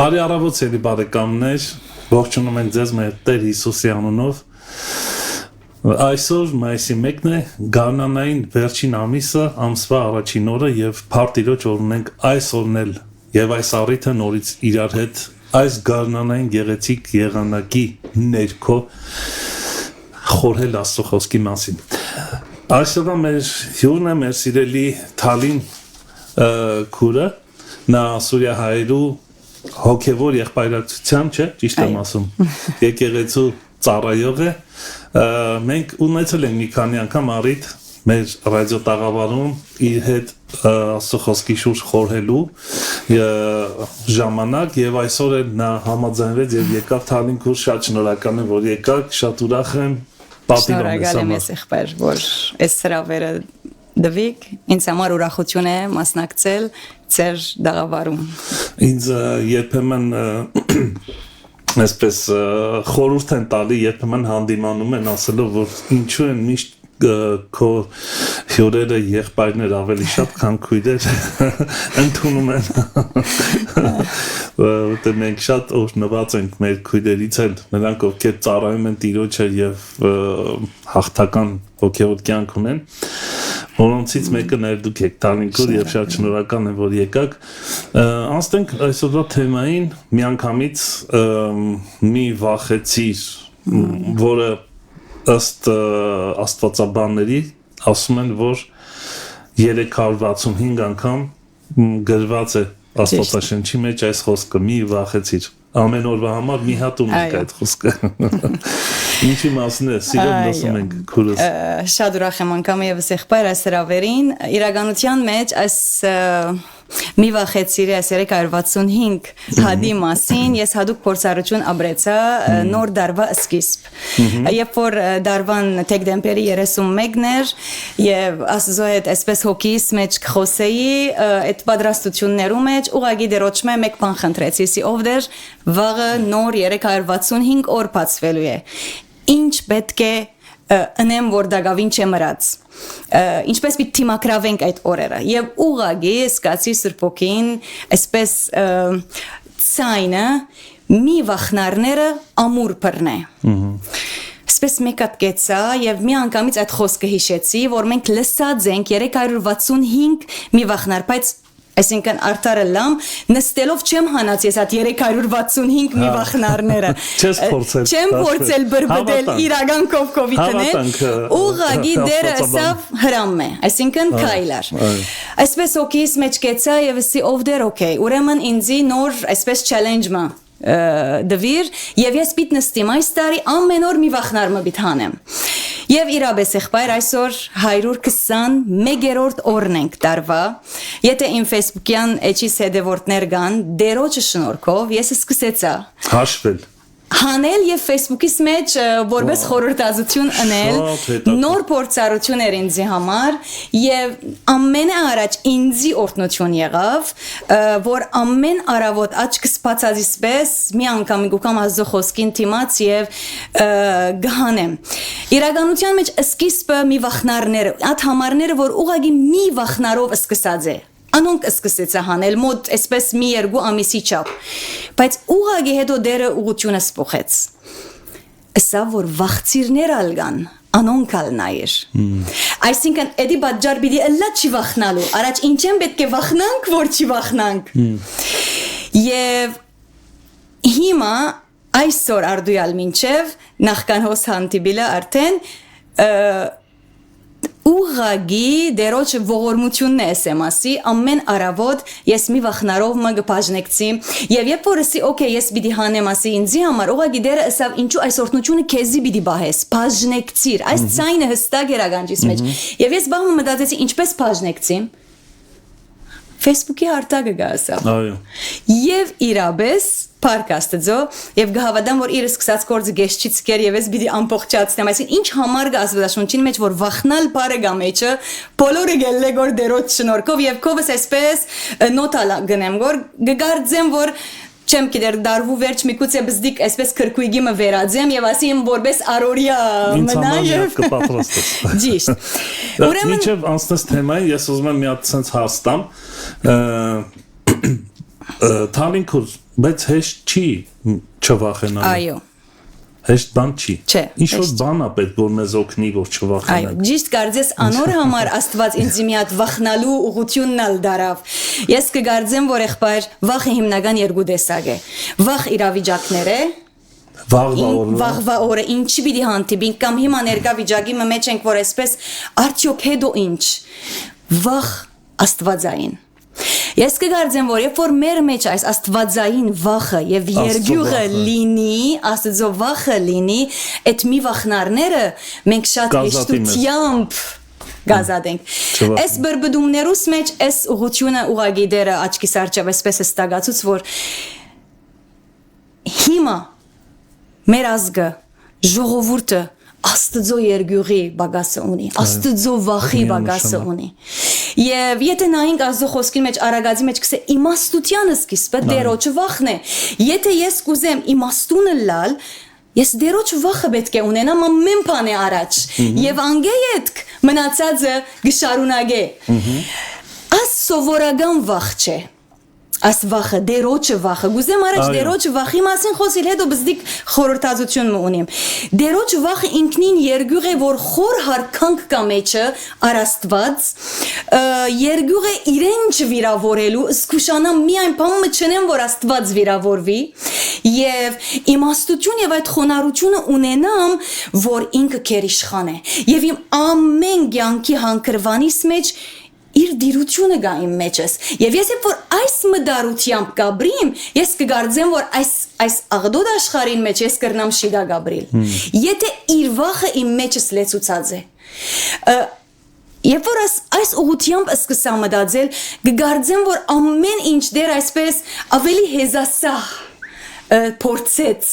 Բարի առավոտ սիրելի բարեկամներ, ողջունում ենք ձեզ մեր Տեր Հիսուսի անունով։ Այսօր մայիսի 1-ն է, գարնանային վերջին ամիսը, ամսվա առաջին օրը եւ Փարթիրոջ օրն ենք այս օրն էլ եւ այս առիթը նորից իրար հետ այս գարնանային գեղեցիկ եղանակի ներքո խորհել Աստծո խոսքի մասին։ Այսօր մեր հյուրն է մեր սիրելի Թալին քուրը, նա Սուրիահայերու հոգևոր եղբայրակցության, չէ՞, ճիշտ եմ ասում, եկեղեցու ծառայող է։ Մենք ունեցել ենք մի քանի անգամ առիթ մեր ռադիոտաղավարում իր հետ Աստծո խոսքի շուրջ խորհելու ժամանակ եւ այսօր էլ նա համաձայնվեց եւ եկավ Թալին քուր, շատ շնորհակալ եմ, որ եկաք, շատ ուրախ եմ, պատիվ եմ ես եղբայր, որ այս հրավերը դվիկ, ինձ համար ուրախություն է մասնակցել ձեր դաղավարում։ Ինձ երբեմն այսպես խորհուրդ են տալի, երբեմն հանդիմանում են ասելով, որ ինչու են միշտ քո հյուրերը եղբայրներ ավելի շատ քան քույրեր ընդունում են, որտեղ մենք շատ օրհնված ենք մեր քույրերից էլ, նրանք ովքեր ծառայում են Տիրոջը եւ հաղթական հոգևոր կյանք ունեն, որոնցից մեկը նաև դուք եք Թալին քուր եւ շատ շնորհակալ եմ, որ եկաք։ Անցնենք այսօրվա թեմային, միանգամից մի վախեցիր, որը ըստ աստվածաբանների ասում են, որ 365 անգամ գրված է Աստվածաշնչի մեջ այս խոսքը՝ մի վախեցիր։ Ամեն օրվա համար մի հատ ունենք այդ խոսքը։ Ինչի մասն է, սիրով լսում ենք քուրս։ Շատ ուրախ եմ անգամ եւս եղբայր այս հրավերին, իրականության մեջ այս մի վախեցիր այս 365 հադի մասին ես հadoop փորձառություն ապրեցա նոր դարվա սկիզբ։ Երբ որ դարվան դեկտեմբերի 31-ն էր եւ Աստծո հետ այսպես հոգիս մեջ խոսեի, այդ պատրաստություններում մեջ ուղագի դերոճմե մեկ բան խնդրեցի, սի ով դեր վաղը նոր 365 օր բացվելու է։ Ինչ պետք է ընեմ, որ դակավին չմրած։ Ինչպես պիտի թիմակրավենք այդ օրերը եւ ուղագի սկացի Սրբոքին այսպես ցայնը մի վախնարները ամուր բռնե։ Այսպես մեկ հատ կեցա եւ մի անգամից այդ խոսքը հիշեցի, որ մենք լսած ենք 365 մի վախնար, բայց այսինքն արդարը լամ նստելով չեմ հանած ես այդ 365 մի վախնարները չեմ փորձել բրբդել իրական կովկովի տնել ուղղակի դերը ասավ հրամ է այսինքն քայլար այսպես օքեյս մեջ կեցա եւ ասի ով դեր օքեյ ուրեմն ինձի նոր այսպես challenge-ը դվիր եւ ես պիտ նստիմ այս տարի ամեն օր մի վախնարը պիտ հանեմ եւ իրապես եղբայր այսօր 121-րդ օրն ենք տարվա եթե իմ Facebook-յան էջի հետևորդներ կան դերոջը շնորհքով ես սկսեցա հաշվել հանել եւ Facebook-իս մեջ որպես խորհրդածություն անել նոր փորձառություն էր ինձի համար եւ ամենաառաջ ինձի օրհնություն եղավ որ ամեն առավոտ աչքս բացածից պես մի անգամ գուկամ Աստծո խոսքին դիմաց եւ գհանեմ իրականության մեջ սկիզբը մի վախնարներ այդ համարները որ ուղագի մի վախնարով սկսած է Անոնք սկսեցա հանել մոտ այսպես մի երկու ամիսի չափ բայց ուղագի հետո դերը ուղությունը սփոխեց ասա որ վախցիրներ ալգան անոնք ալ նայր այսինքն էդի բաժար բիդի ըլլա չի վախնալու առաջ ինչեն պետք է վախնանք որ չի վախնանք եւ հիմա այսօր արդյալ մինչև նախքան հոս հանդիպիլը արդեն ուղագի դերոջ ողորմությունն է ասի ամեն առավոտ ես մի վախնարով մը գբաժնեկցի եւ երբ որ ասի օքեյ ես պիտի հանեմ ասի ինձի համար ուղագի դերը ասավ ինչու այս օրհնությունը քեզի պիտի բահես բաժնեկցիր այս ցայնը հստակ էր ագանջիս մեջ եւ ես բաղը մտածեցի ինչպես բաժնեկցի Facebook-ի արտագը գասա այո եւ իրապես Փառք Աստծո եւ գհավատամ որ իր սկսած գործը գեշչից կեր եւ ես պիտի ամբողջացնեմ այսինքն ինչ համար գա Աստվածաշունչին մեջ որ վախնալ բարը գա մեջը բոլորը գելլե գոր դերոց շնորհքով եւ քովս այսպես նոտալ գնեմ գոր գգարձեմ որ չեմ գիտեր դարվու վերջ միգուցե բզդիկ այսպես քրկույգի մը վերածեմ եւ ասիմ որպես արորիա մնա եւ կպատրաստես ճիշտ ուրեմն մինչեւ անցնես թեմային ես ուզում եմ մի հատ sense հաստամ Թալինքուր, բայց հեշտ չի չվախենալ։ Այո։ Հեշտ բան չի։ Չէ, Ինչ որ բան է պետք որ մեզ օգնի որ Այո, չվախենանք։ ճիշտ կարծես անոր համար Աստված ինձ մի հատ վախնալու ուղղությունն ալ դարավ։ Ես կգարձեմ, որ եղբայր վախը հիմնական երկու տեսակ է։ Վախ իրավիճակներ է, վաղվա օրը ինչի պիտի հանդիպենք կամ հիմա ներկա վիճակի մեջ ենք որ այսպես արդյոք հետո ինչ։ Վախ աստվածային։ Ես կգարձեմ, որ երբ որ մեր մեջ այս աստվածային վախը եւ երգյուղը լինի, Աստծո վախը լինի, այդ մի վախնարները մենք շատ հեշտությամբ գազադենք։ Այս բրբդումներուս մեջ այս ուղղությունը ուղագի դերը աչքիս առջև այսպես է ստագացուց, որ հիմա մեր ազգը, ժողովուրդը Աստծո երգյուղի բագասը ունի, Աստծո վախի բագասը ունի։ Եվ եթե նայենք Աստծո խոսքի մեջ արագածի մեջ կսե իմաստությանը սկիզբը դերոջ վախն է։ Եթե ես կուզեմ իմաստունը լալ, ես դերոջ վախը պետք է ունենամ ամեն բան է առաջ։ Եվ անգեյետք մնացածը գշարունակե։ Աս սովորական վախ չէ։ Աս վախը, դերոջը վախը, գուզեմ առաջ դերոջը վախի մասին խոսիլ հետո բզդիկ խորհրդածություն ունիմ։ Դերոջը վախը ինքնին երգյուղ է, որ խոր հարկանք կա մեջը առաստված, երգյուղ է իրեն չվիրավորելու, սկուշանամ միայն բամը չնեմ, որ Աստված վիրավորվի, եւ իմաստություն եւ այդ խոնարհությունը ունենամ, որ ինքը քերիշխան է։ Եվ իմ ամեն կյանքի հանգրվանից մեջ իր դիրությունը գա իմ մեջս եւ ես երբ որ այս մդարությամբ գաբրիմ ես կգարձեմ որ այս աղդոդ աշխարհին մեջ ես կրնամ շիդա գաբրիլ եթե իր վախը իմ մեջս լեցուցած է երբ որ այս ուղությամբ սկսա մտածել կգարձեմ որ ամեն ինչ դեր այսպես ավելի հեզասահ փորձեց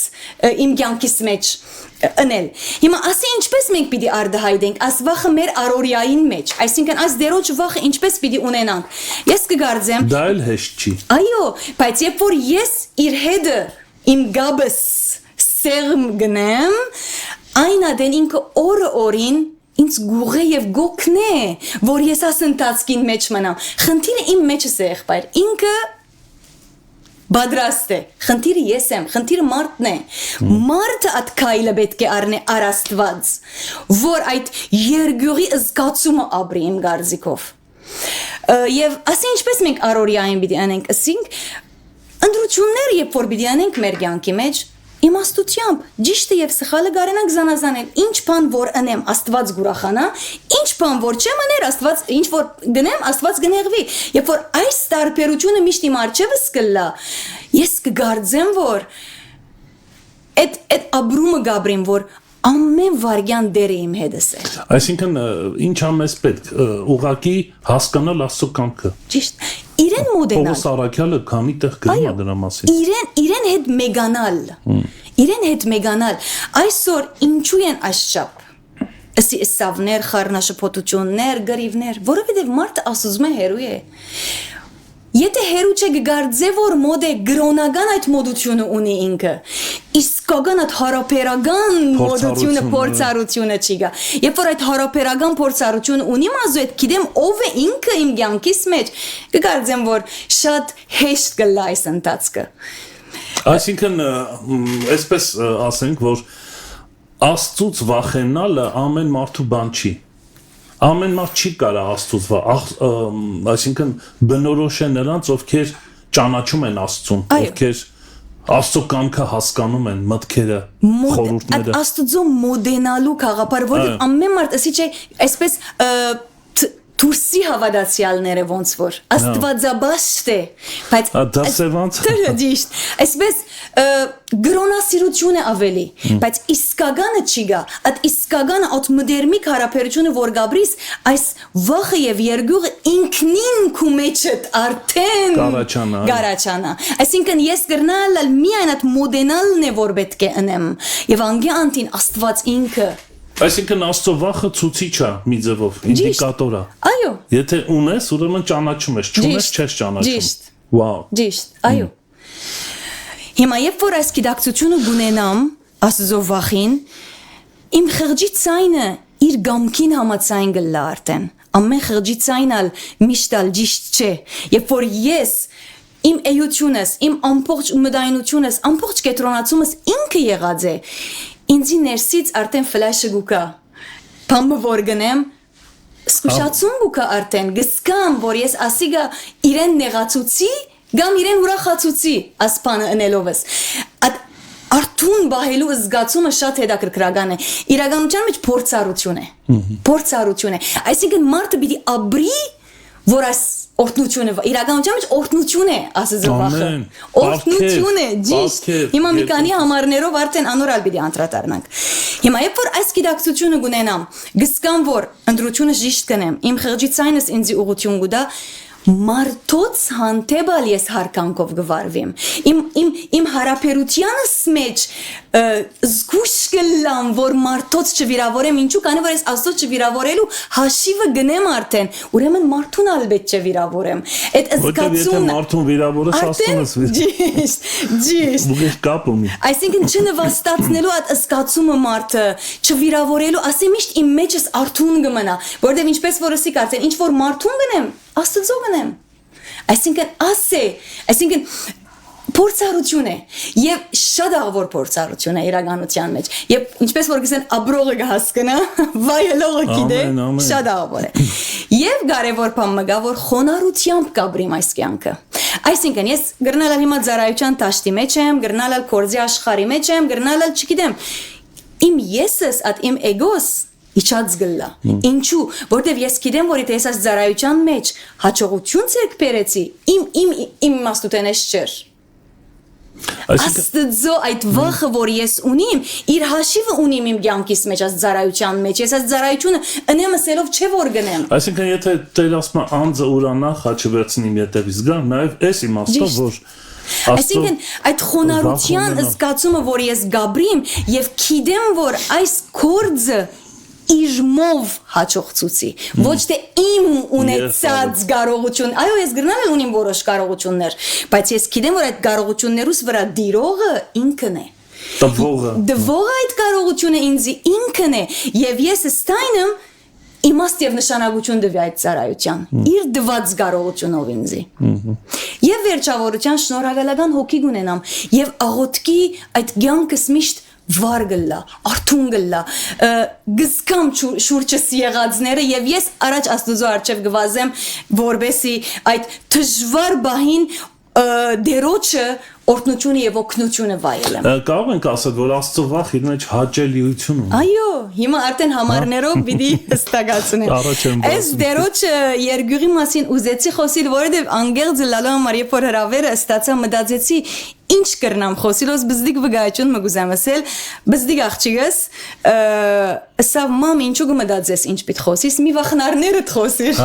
իմ կյանքիս մեջ ընել։ Հիմա ասի ինչպես մենք պիտի արդահայտենք աս վախը մեր առօրյային մեջ, այսինքն այս դերոջ վախը ինչպես պիտի ունենանք։ Ես կգարձեմ Դա էլ հեշտ չի։ Այո, բայց երբ որ ես իր հետը իմ գաբս սերմ գնեմ, այն ադեն ինքը օրը օրին ինձ գուղե եւ գոքնե, որ ես աս ընթացքին մեջ մնամ։ Խնդիրը իմ մեջս է եղբայր, ինքը Բադրաստ է, խնդիրը ես եմ, խնդիրը մարդն է, մարդը այդ քայլը պետք է առնի առաստված, որ այդ երգյուղի զգացումը ապրի իմ գարձիկով։ Եվ ասի ինչպես մենք առօրյային պիտի անենք, ասինք ընդրություններ երբ որ պիտի անենք մեր կյանքի մեջ, իմաստությամբ, ճիշտը եւ սխալը գարենանք զանազանել, ինչ բան որ անեմ, Աստված գուրախանա, ինչ բան որ չեմ աներ, Աստված ինչ որ գնեմ, Աստված գնեղվի։ Երբ որ այս տարբերությունը միշտ իմ արջևս կլա, ես կգարձեմ որ այդ ապրումը գաբրին որ ամեն վարյան դերը իմ հետս է։ Այսինքն ինչ ամես պետք ուղակի հասկանալ Աստծո կամքը։ Ճիշտ։ Իրեն մոդենալ։ Պողոս Արաքյալը քանի տեղ գրում է դրա մասին։ Իրեն հետ մեգանալ։ Իրեն հետ մեգանալ։ Այսօր ինչու են այսչափ Ասի սավներ, խառնաշփոթություններ, գրիվներ, որովհետև մարդը ասում է հերույ է։ Եթե հերու չէ գարձե որ մոդ է գրոնական այդ մոդությունը ունի ինքը իսկական այդ հարաբերական մոդությունը փորձառությունը չի գա երբ որ այդ հարաբերական փորձառությունը ունի մազու այդ գիտեմ ով է ինքը իմ կյանքիս մեջ կգարձեմ որ շատ հեշտ կլա այս ընթացքը այսինքն այսպես ասենք որ Աստծուց վախենալը ամեն մարդու բան չի Ամեն մարդ չի կարա Աստծուց այսինքն բնորոշ է նրանց, ովքեր ճանաչում են Աստծուն, ովքեր Աստծո կամքը հասկանում են, մտքերը, խորհուրդները։ Աստծո մոդենալու քաղաքապար, որ ամեն մարդ ասի չէ, այսպես Թուրսի հավատացյալները ոնց որ Աստվածաբաշտ է, բայց դասևանց ճիշտ, այսպես գրոնասիրություն է ավելի, բայց իսկականը չի գա, այդ իսկականը այդ մդերմիկ հարաբերությունը որ գաբրիս, այս վախը եւ երգյուղը ինքնին քու մեջդ արդեն գարաչանա, այսինքն ես կրնալ միայն այդ մոդենալն է որ պետք է ընեմ, եւ անգե անտին Աստված ինքը Այսինքն Աստծո վախը ցուցիչ է մի ձևով, ինդիկատոր է։ Այո։ Եթե ունես, ուրեմն ճանաչում ես, չունես, չես ճանաչում։ Ճիշտ։ Վաու։ Ճիշտ, այո։ Հիմա երբ որ այս գիտակցությունը գունենամ Աստծո վախին, իմ խղճի ցայնը իր գամքին համաձայն գլա արդեն։ Ամեն խղճի ցայնալ միշտ ալ ճիշտ չէ։ Երբ որ ես իմ էությունս, իմ ամբողջ մտայնությունս, ամբողջ կետրոնացումս ինքը եղած է։ Ինձի ներսից արդեն ֆլաշը գուկա։ Բամը որ գնեմ, սկուշացում գուկա արդեն, գսկամ, որ ես ասիգա իրեն նեղացուցի, գամ իրեն ուրախացուցի, ասպանը ընելովս։ Արթուն բահելու զգացումը շատ հետաքրքրական է։ Իրականության մեջ փորձառություն է։ Փորձառություն է։ Այսինքն մարդը պիտի ապրի, որ այս օրհնությունը, իրականության մեջ օրհնություն է, ասած վախը։ Օրհնություն է, ճիշտ։ Հիմա մի քանի համարներով արդեն անորալ պիտի անդրադառնանք։ Հիմա երբ որ այս գիտակցությունը գունենամ, գսկամ որ ընտրությունը ճիշտ կնեմ, իմ խղճի ցայնս ինձի ուղղություն գուտա, մարդոց հանդեպալ ես հարկանքով գվարվեմ իմ հարաբերությանս մեջ զգուշ կլամ որ մարդոց չվիրավորեմ ինչու կանի որ ես աստծո չվիրավորելու հաշիվը գնեմ արդեն ուրեմն մարդուն ալբետ չվիրավորեմ այդ զգացումը մարդուն վիրավորես աստծոս ճիշտ կապ ունի այսինքն չնվաստացնելու այդ զգացումը մարդը չվիրավորելու ասեմ միշտ իմ մեջս արթուն կմնա որովհետև ինչպես որ ասիկ արդեն ինչ որ մարդուն գնեմ աստծո գնեմ այսինքն փորձառություն է եւ շատ աղվոր փորձառություն է իրականության մեջ եւ ինչպես որ գսեն աբրողը կհասկնա վայելողը գիտե շատ աղվոր է եւ կարեւոր բանը գա որ խոնարհությամբ կաբրիմ այս կյանքը այսինքն ես գրնալալ հիմա ծառայության տաշտի մեջ եմ գրնալալ կորձի աշխարհի մեջ եմ գրնալալ չգիտեմ իմ եսս at իմ էգոս իջած գլա ինչու որտեվ ես գիտեմ որ եթե ես այս ծառայության մեջ հաջողություն ցերկ բերեցի իմ մաստուտենես չէր Աստծո այդ վախը որ ես ունիմ իր հաշիվը ունիմ իմ կյանքիս մեջ այս ծառայության մեջ ես այս ծառայությունը ընեմսելով չէ որ գնեմ այսինքն եթե Տեր ասում է անձը ուրանա խաչը վերցնիմ ետևից գա նաև այս իմաստով որ այսինքն այդ խոնարհության զգացումը որ ես գաբրիմ եւ գիտեմ որ այս կորձը իժմով հաջողցուցի ոչ թե իմ ունեցած կարողություն այո ես գրնալ ունիմ որոշ կարողություններ բայց ես գիտեմ որ այդ կարողություններուս վրա դիրողը ինքն է դվողը այդ կարողությունը ինձ ինքն է եւ ես ստայնեմ իմաստ եւ նշանակություն դվի այդ ծառայության իր դված կարողությունով ինձի եւ վերջավորության շնորհակալական հոգի ունենամ եւ աղոթքի այդ կյանքս միշտ վար գլա, արթուն գլա, գզկամ շուրջս եղածները եւ ես առաջ աստուծո արջև գվազեմ, որբեսի այդ թժվար բահին դերոջը օրհնությունը եւ օգնությունը վայելեմ։ Կարող ենք ասել, որ Աստծո վախ իր մեջ հաճելիություն ունի։ Այո, հիմա արդեն համարներով պիտի հստակացնեմ։ Այս դերոջը երգյուղի մասին ուզեցի խոսել, որովհետեւ անգերձ լալու համար երբ որ հրավերը ստացա մտածեցի ինչ կրնամ խոսիլոս բզդիկ վգայություն մգուզեմ ասել բզդիկ աղջիկս սա մամ ինչու գմդածես ինչ պիտ խոսիս մի վախնարներդ խոսիր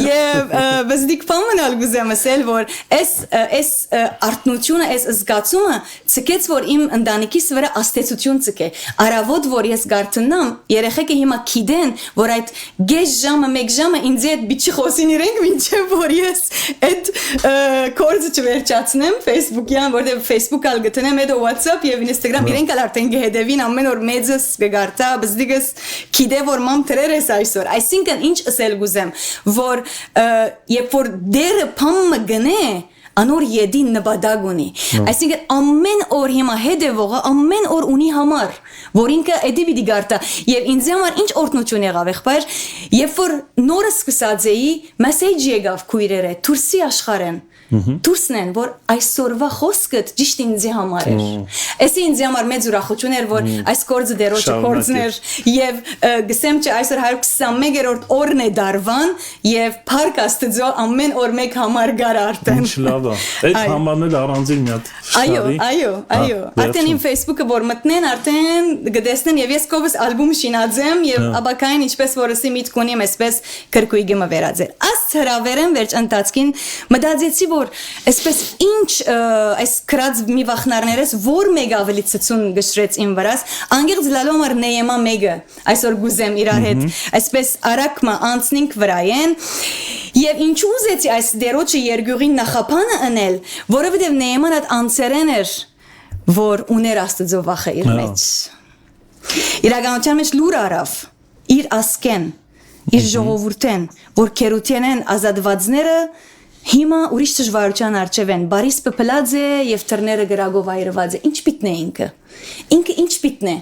եւ բզդիկ պամանալ գուզեմ ասել որ այս արտնությունը այս զգացումը ցկեց որ իմ ընտանիքիս վրա աստեցություն ցկե արավոտ որ ես գարտնամ երեխեքը հիմա գիտեն որ այդ գեժ ժամը մեկ ժամը ինձ այդ բիչի խոսին իրենք մինչեւ որ ես այդ կորձը չվերջացնեմ Facebook-յան, որտեղ Facebook-ալ գտնեմ, հետո WhatsApp եւ Instagram իրենք ալ արդեն գհետևին ամեն օր մեծս կգարտա, բզդիկս գիտե որ մամ τρերես այսօր։ Այսինքն ինչ ասել գուզեմ, որ երբ որ դերը փամը գնե անոր յեդին նպատակ ունի այսինքն ամեն օր հիմա հետևողը ամեն օր ունի համար որ ինքը էդի պիտի գարտա եւ ինձ համար ինչ օրհնություն եղավ եղբայր երբ որ նորը սկսած էի մեսեջ եկավ քույրերը դուրսի աշխարհեն դուրսն են որ այսօրվա խոսքդ ճիշտ ինձի համար էր էսի ինձի համար մեծ ուրախություն էր որ այս կորձը դերոջը կորձն էր եւ գսեմ չէ այսօր 121-րդ օրն է դարվան եւ փառք Աստծո ամեն օր մեկ համար գար արդեն ինչ լավ է այդ համարն էլ առանձին մի հատ այո արդեն իմ Facebook-ը որ մտնեն արդեն գտեսնեն եւ ես կովս ալբոմ շինածեմ եւ աբակային ինչպես որ ասի միտք ունիմ այսպես քրկույգը մը վերածել ասց հրավերեն վերջ ընթացքին մտածեցի որ այսպես ինչ այս քրած մի վախնարներս որ մեկ ավելի ցցուն գշրեց իմ վրաս անգերձ լալու համար նեյեմա մեգը այսօր գուզեմ իրար հետ այսպես արակմա անցնինք վրայեն եւ ինչ ուզեցի այս դերոջը երգյուղին նախապանը անել որովհետեւ նեյեման այդ անցերեն էր որ ուներ Աստծո վախը իր մեջ իրականության մեջ լուր արավ իր ասկեն իր ժողովուրդեն որ քերութենեն ազատվածները Հիմա ուրիշ դժվարության առջև են Բարիս Պպլաձե եւ Թռները գրագով այրված է ինչ պիտնե ինքը ինչ պիտնե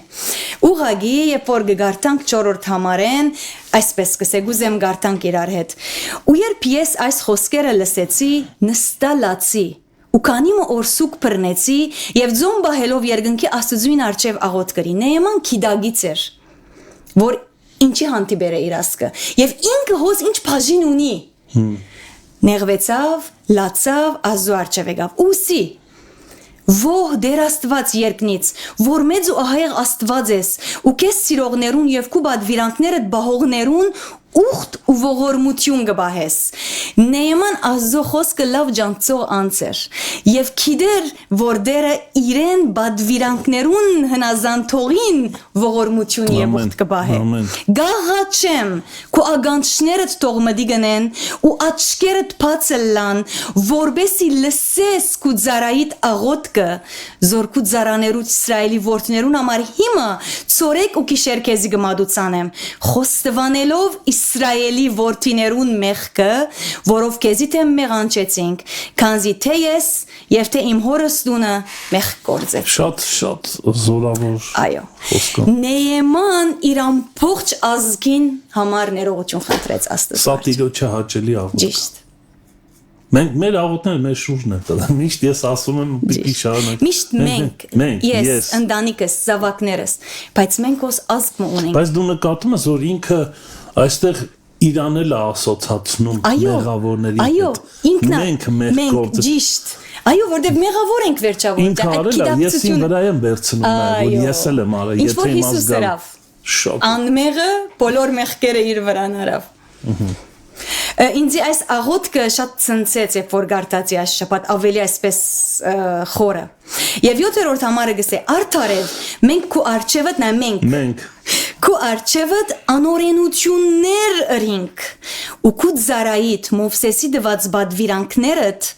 ուղագի երբ որ գարտանք 4-րդ համարեն այսպես կսեք ուզեմ գարտանք իրար հետ ու երբ ես այս խոսքերը լսեցի նստալացի ու քանի օրսուկ բռնեցի եւ ձոն բահելով երկնքի աստուծույն առջև աղոտ կրի Նեեման քիդագից էր որ ինչի հանդիպեր է իր ասկը եւ ինքը հոս ինչ բաժին ունի Նեղվեցավ, լացավ, Աստծո առջև եկավ։ Ուսի Ո՞հ դեր Աստված երկնից, որ մեծ ու ահեղ Աստված ես, ու քեզ սիրողներուն եւ քու բադվիրանքներդ բահողներուն ուխտ ու ողորմություն գբահես։ Նեեման Աստծո խոսքը լավ ջանցող անց էր եւ քիդեր որ դերը իրեն բադվիրանքներուն հնազանդողին ողորմություն եւ ուխտ գբահե։ Գաղաչեմ քու ագանչներդ թողմդի գնեն ու աչքերդ բաց լան որբեսի լսես քու ծարայիդ աղոտքը զոր քու ծարաներու Իսրայելի որդիներուն համար հիմա ծորեք ու գիշեր քեզի գմադուցանեմ խոստվանելով Իսրայելի որդիներուն մեղքը, որով քեզի թե մեղանչեցինք, քանզի թե ես եւ թե իմ հորս տունը մեղք գործեց։ Շատ զորավոր։ Այո։ Նեեման իր ամբողջ ազգին համար ներողություն խնդրեց Աստծո։ Սա Տիրոջը հաճելի աղոթք։ Ճիշտ։ Մենք մեր աղոթները մեր շուրջն է տալը։ Միշտ ես ասում եմ պիտի շարունակ։ Միշտ մենք, ես, ընտանիքս, զավակներս, բայց մենք ոս ազգ ունենք։ Բայց դու նկատում ես, որ ինքը այստեղ Իրան էլ ասոցացնում մեղավորների հետ։ Այո, ինքն մենք ճիշտ։ Այո, որտեղ մեղավոր ենք վերջավորում, ինքը արել է, ես իմ վրա եմ վերցնում, որ ես էլ եմ արել, եթե իմ ազգան։ Շատ։ Անմեղը բոլոր մեղքերը իր վրան արավ։ Ինձ այս աղոթքը շատ ցնցեց, երբ որ գարտացի այս շաբաթ ավելի այսպես խորը։ Եվ 7-րդ համարը գսե արդարև մենք քու արչևդ նա մենք քու արչևդ անօրենություններ ըրինք ու քու ծարայիդ Մովսեսի դված բադվիրանքներդ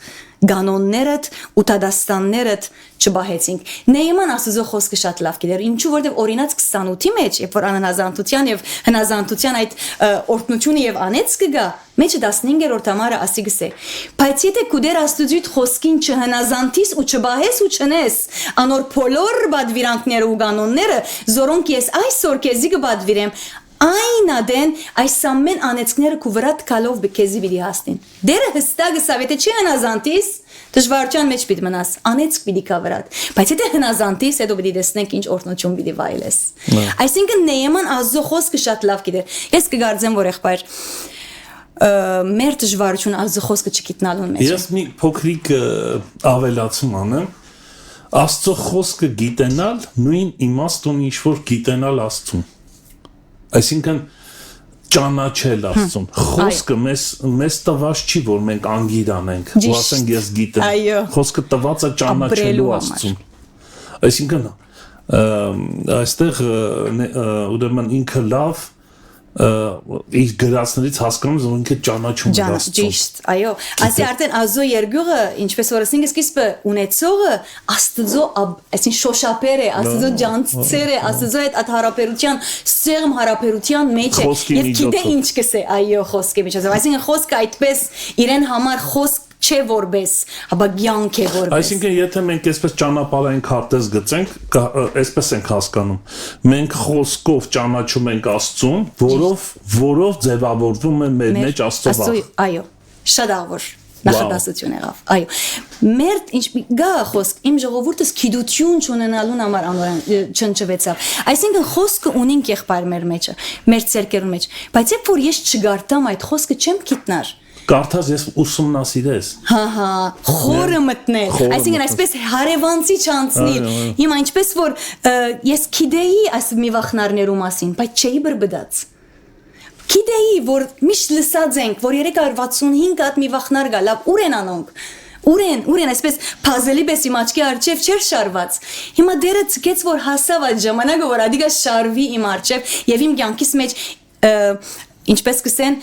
Գանոններդ ու տադաստաններդ չբահեցինք։ Նեեման Աստծո խոսքը շատ լավ գիտեր, ինչու որտեվ օրինաց 28-ի մեջ, երբ որ անհնազանդության եւ հնազանդության այդ օրհնությունը եւ անեց կգա, մեջը 15-րդ համարը ասի գսե։ Բայց եթե քուդեր Աստծույթ խոսքին չհնազանդիս ու չբահես ու չնես, անոր բոլոր բադվիրանքները ու գանոնները, զորոնք ես այսօր քեզի կբադվիրեմ, Այն ադեն այս ամեն անեցքները քու վրա տքալով բքեզի պիտի հասնին։ Դերը հստակ գսավ, եթե չի հնազանդիս, դժվարության մեջ պիտի մնաս, անեցք պիտի կա վրատ։ Բայց եթե հնազանդիս, հետո պիտի տեսնենք ինչ օրհնություն պիտի վայելես։ Այսինքն Նեեման Աստծո խոսքը շատ լավ գիտեր։ Ես կգարձեմ, որ եղբայր մեր դժվարություն Աստծո խոսքը չգիտնալուն մեջ։ Ես մի փոքրիկ ավելացում անեմ։ Աստծո խոսքը գիտենալ նույն իմաստ ունի, ինչ որ գիտենալ Աստծուն։ Այսինքն ճանաչել Աստծուն։ Խոսքը մեզ տված չի, որ մենք անգիր անենք, ու ասենք ես գիտեմ։ Խոսքը տված է ճանաչելու Աստծուն։ Այսինքն այստեղ ուրեմն ինքը լավ իր գրածներից հասկանում որ ինքը ճանաչում է Աստծուն։ Ճիշտ, այո։ Ասի արդեն Աստծո երկյուղը, ինչպես որ ասենք, սկիզբը ունեցողը Աստծո, այսինքն շոշափեր է, Աստծո ջանցեր է, Աստծո այդ հարաբերության, սեղմ հարաբերության մեջ է։ Եվ գիտե ինչ կսե, այո, խոսքի միջոցով։ Այսինքն խոսքը այդպես իրեն համար խոսք չէ որպես, հաբա ցանկ է որպես։ Այսինքն եթե մենք այսպես ճանապարհային քարտեզ գծենք, այսպես ենք հասկանում։ Մենք խոսքով ճանաչում ենք Աստծուն, որով ձևավորվում է մեր մեջ Աստծո վաղ։ Այո, շատ աղոր նախադասություն եղավ։ Այո։ Մեր ինչ գա խոսք, իմ ժողովուրդս գիտություն չունենալուն համար չնչվեցավ։ Այսինքն խոսքը ունենք եղբայր մեր մեջը, մեր ցերկերու մեջ, բայց երբ որ ես չգարտամ այդ խոսքը չեմ գիտնար։ Կարդաս ես ուսումնասիրես։ Հա, խորը մտնել։ Այսինքն այսպես հարևանցի չանցնի։ Հիմա ինչպես որ ես գիտեի այս մի վախնարներու մասին, բայց չէի բրբդած։ Գիտեի որ միշտ լսած ենք, որ 365 հատ մի վախնար գա, լավ ուր են անոնք։ Ուրեն այսպես puzzle-ի պես իմ աչքի արջև չէր շարված։ Հիմա դերը ցկեց որ հասավ այդ ժամանակը որ ադիգա շարվի իմ արջև եւ իմ կյանքիս մեջ ինչպես կսեն,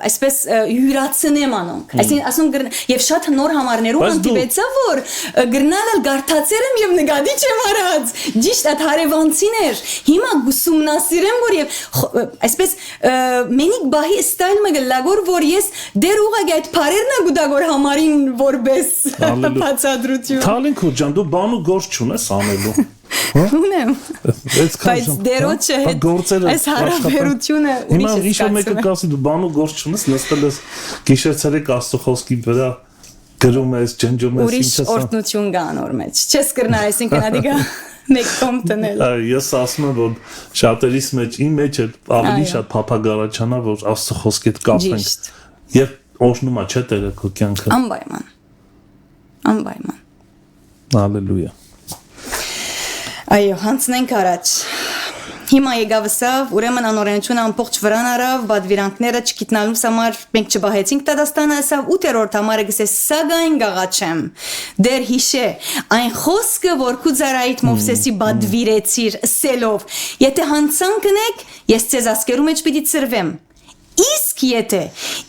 այսպես յուրացնեմ անոնք։ Այսինքն ասում եւ շատ նոր համարներում հանդիպեցա, որ գրնալը գարտացերեմ եւ նկատի չեմ արած։ Ճիշտ այդ հարևանցիներ։ Հիմա գուսումնասիրեմ, որ եւ այսպես մենիկ բահի ստայլը գլագոր, որ ես դեր ուղղակի այդ բարերն գուտագոր համարին որպես բացատրություն։ Թալինք ու ջան, դու բան ու գործ չունես անելու։ Ունեմ։ Բայց դերոջը հետ այս հարաբերությունը ուրիշ է։ Հիմա ինչ-որ մեկը կասի դու բան ու գործ չունես, նստել ես գիշերցերեք Աստծո խոսքի վրա գրում ես, ջնջում ես, ուրիշ օրտնություն կա անոր մեջ։ Չես կրնար, այսինքն ադիգա մեկ կոմ տնել։ Ես ասում եմ, որ շատերիս մեջ, իմ մեջ է ավելի շատ փափագարաչանա, որ Աստծո խոսքի հետ կապենք։ Եվ օրհնում է, չէ՞ Տերը քո կյանքը։ Անպայման։ Անպայման։ Հալելույա։ Այո, հանցնենք առաջ։ Հիմա եկավսավ, ուրեմն անօրենությունը ամբողջ վրան արավ, բադվիրանքները չգիտնալուց համար մենք չբահեցինք Տադաստանը, ասավ 8-րդ համարը գսես սագային գաղաչեմ, դեր հիշե, այն խոսքը, որ քու ծարայիդ Մովսեսի բադվիրեցիր սելով, եթե հանցանք ընեք, ես ձեզ ասկերու մեջ պիտի ծրվեմ, իսկ եթե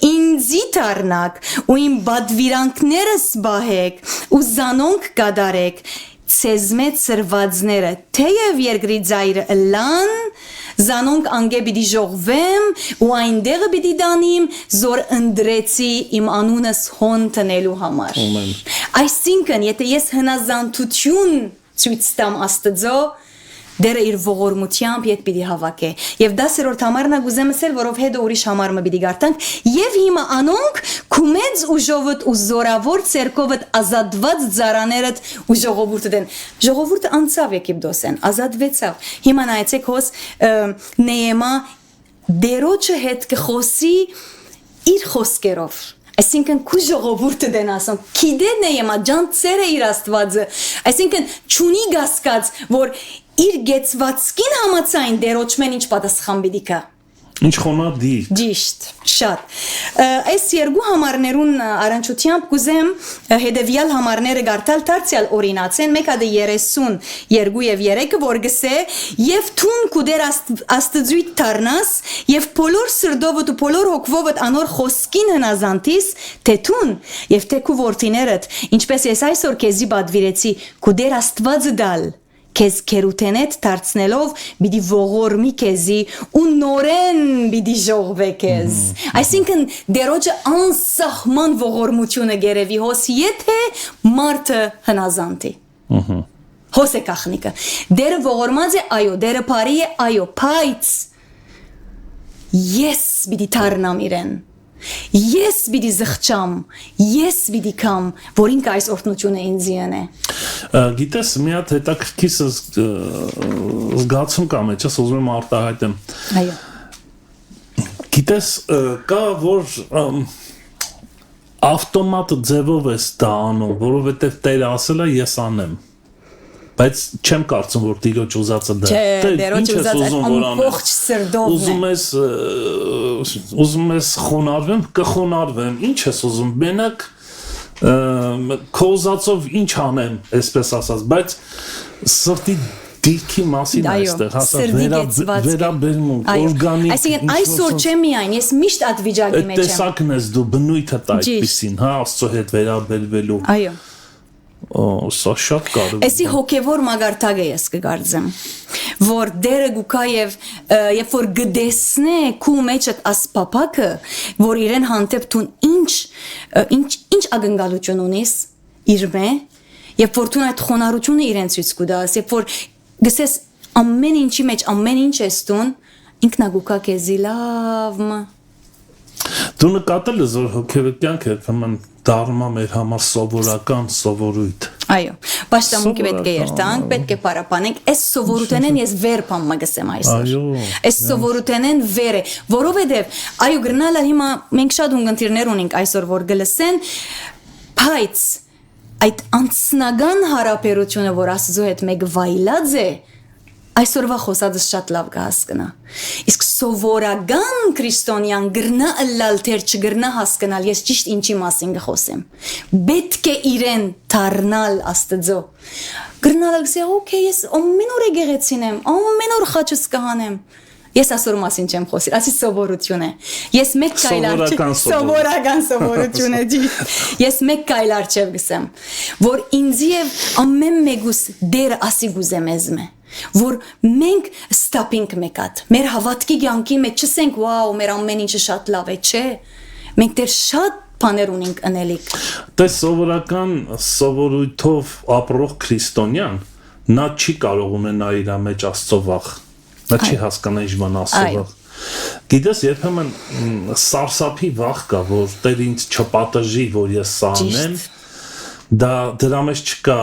ինձի դառնաք ու իմ բադվիրանքներս բահեք ու զանոնք կդարեք, ցեզմե ծրվածները թեև երկրի ծայրը լան զանոնք անգե պիտի ժողվեմ ու այնտեղը պիտի դանիմ զոր ընդրեցի իմ անունս հոն տնելու համար այսինքն եթե ես հնազանդություն ցույց տամ Աստծո դերը իր ողորմությամբ իդ պիտի հավաքե եւ 10-րդ համարն գուզեմ ասել որով հետո ուրիշ համարը պիտի գարտանք եւ հիմա անոնք քումեծ ու ժողովուրդ ու զորավոր ցերկովդ ազատված ծարաներդ ու ժողովուրդը անցավ Եգիպտոսեն ազատվեցավ հիմա նայեցեք հոս Նեեմա դերոջը հետ կխոսի իր խոսքերով այսինքն քու ժողովուրդը դեն ասում քիդե Նեեմա ջան ծերը իր Աստվածը այսինքն ճունի գասկած որ իր գեցվածքին համացայն դերոջմեն ինչ պատասխան պիտի կա ինչ խոնարհ ճիշտ շատ այս երկու համարներուն առանջությամբ կուզեմ հետևյալ համարները գարտալ դարձյալ օրինացեն մեկը 32 եւ 3-ը որ գսե եւ թուն կուդեր աստծույթ դառնաս եւ բոլոր սրդովդ ու բոլոր հոգվովդ անոր խոսքին հնազանդիս թե թուն եւ թե քու որդիներդ ինչպես ես այսօր քեզի բադվիրեցի կուդեր Աստվածը դալ քեզ քերութենետ դարձնելով պիտի ողորմի քեզի ու նորեն պիտի ժողվե քեզ այսինքն դերոջը անսահման ողորմությունը գերեվի հոս եթե մարդը հնազանդի հոս է կախնիկը դերը ողորմած է այո դերը բարի է այո բայց ես պիտի դառնամ իրեն ես պիտի զղջամ ես պիտի կամ որ ինքը այս օրհնությունը ինձ յենե գիտես մի հատ հետաքրքիր զգացում կա մեջս ուզում եմ արտահայտեմ այո գիտես կա որ ավտոմատ ձևով ես դա անում որովհետև Տերը ասել է ես անեմ բայց չեմ կարծում որ Տիրոջ ուզածը դա չէ Տիրոջ ուզածը ամբողջ սրդով ուզում ես խոնարհվեմ կխոնարհվեմ ինչ ես ուզում մենակ քո ուզածով ինչ անեմ այսպես ասած բայց սրտի դիրքի մասին այստեղ հասա վերաբերմունք օրգանիկ այսինքն այսօր չէ միայն ես միշտ այդ վիճակի մեջ եմ տեսակն ես դու բնույթը այդպեսին հա Աստծո հետ վերաբերվելու այո սա շատ կարևոր է։ Էսի հոգևոր մագարտակ է ես կգարձեմ, որ դերը գուկա եւ որ գդեսնե քու մեջ այդ ասպապակը, որ իրեն հանդեպ տուն ինչ ակնկալություն ունիս իր մե, եւ որ տուն այդ խոնարհությունը իրեն ցույց կտաս, եւ որ գսես ամեն ինչի մեջ ամեն ինչ ես տուն, ինքնագուկա քեզի լավը Դու նկատել ես որ հոգևոր կյանքը երբեմն դառնում է մեր համար սովորական սովորույթ Այո, պաշտամունքի պետք է երթանք, պետք է պարապանենք, այս սովորութենեն ես վեր պամ մագսեմ այսօր Այս սովորութենեն վեր է, որովհետև այո գրնալը հիմա մենք շատ ունգընտիրներ ունենք այսօր որ գլսեն, բայց այդ անձնական հարաբերությունը որ Աստծո հետ մեկ վայելած է Այսօրվա խոսածս շատ լավ կհասկնա Իսկ սովորական քրիստոնյան գրնա ըլլալ թեր չգրնա հասկանալ ես ճիշտ ինչի մասին կխոսեմ Պետք է իրեն դառնալ Աստծո Գրնալ գսե օքեյ ես ամեն օր եկեղեցին եմ ամեն օր խաչս կհանեմ Ես ասոր մասին չեմ խոսիր, ասի սովորություն է։ Ես մեկ կայլ սովորական սովորություն է ջի։ Ես մեկ կայլ արչև գսեմ, որ ինձ եւ ամեն մեկուս դեր ասի գուզեմ եզմե, որ մենք ստապինք մեկատ, մեր հավատքի կյանքի մեջ չսենք վաու, մեր ամեն ինչը շատ լավ է, չէ։ Մենք դեր շատ բաներ ունենք անելիք։ Դե սովորական սովորույթով ապրող քրիստոնյան նա չի կարող ունենալ իր մեջ Աստծո վախ։ Նա չի հասկանա ինչ բան Աստծո վախ։ Գիտես, երբեմն սարսափի վախ կա, որ Տեր ինձ չպատժի, որ ես սա անեմ։ Դա դրա մեջ չկա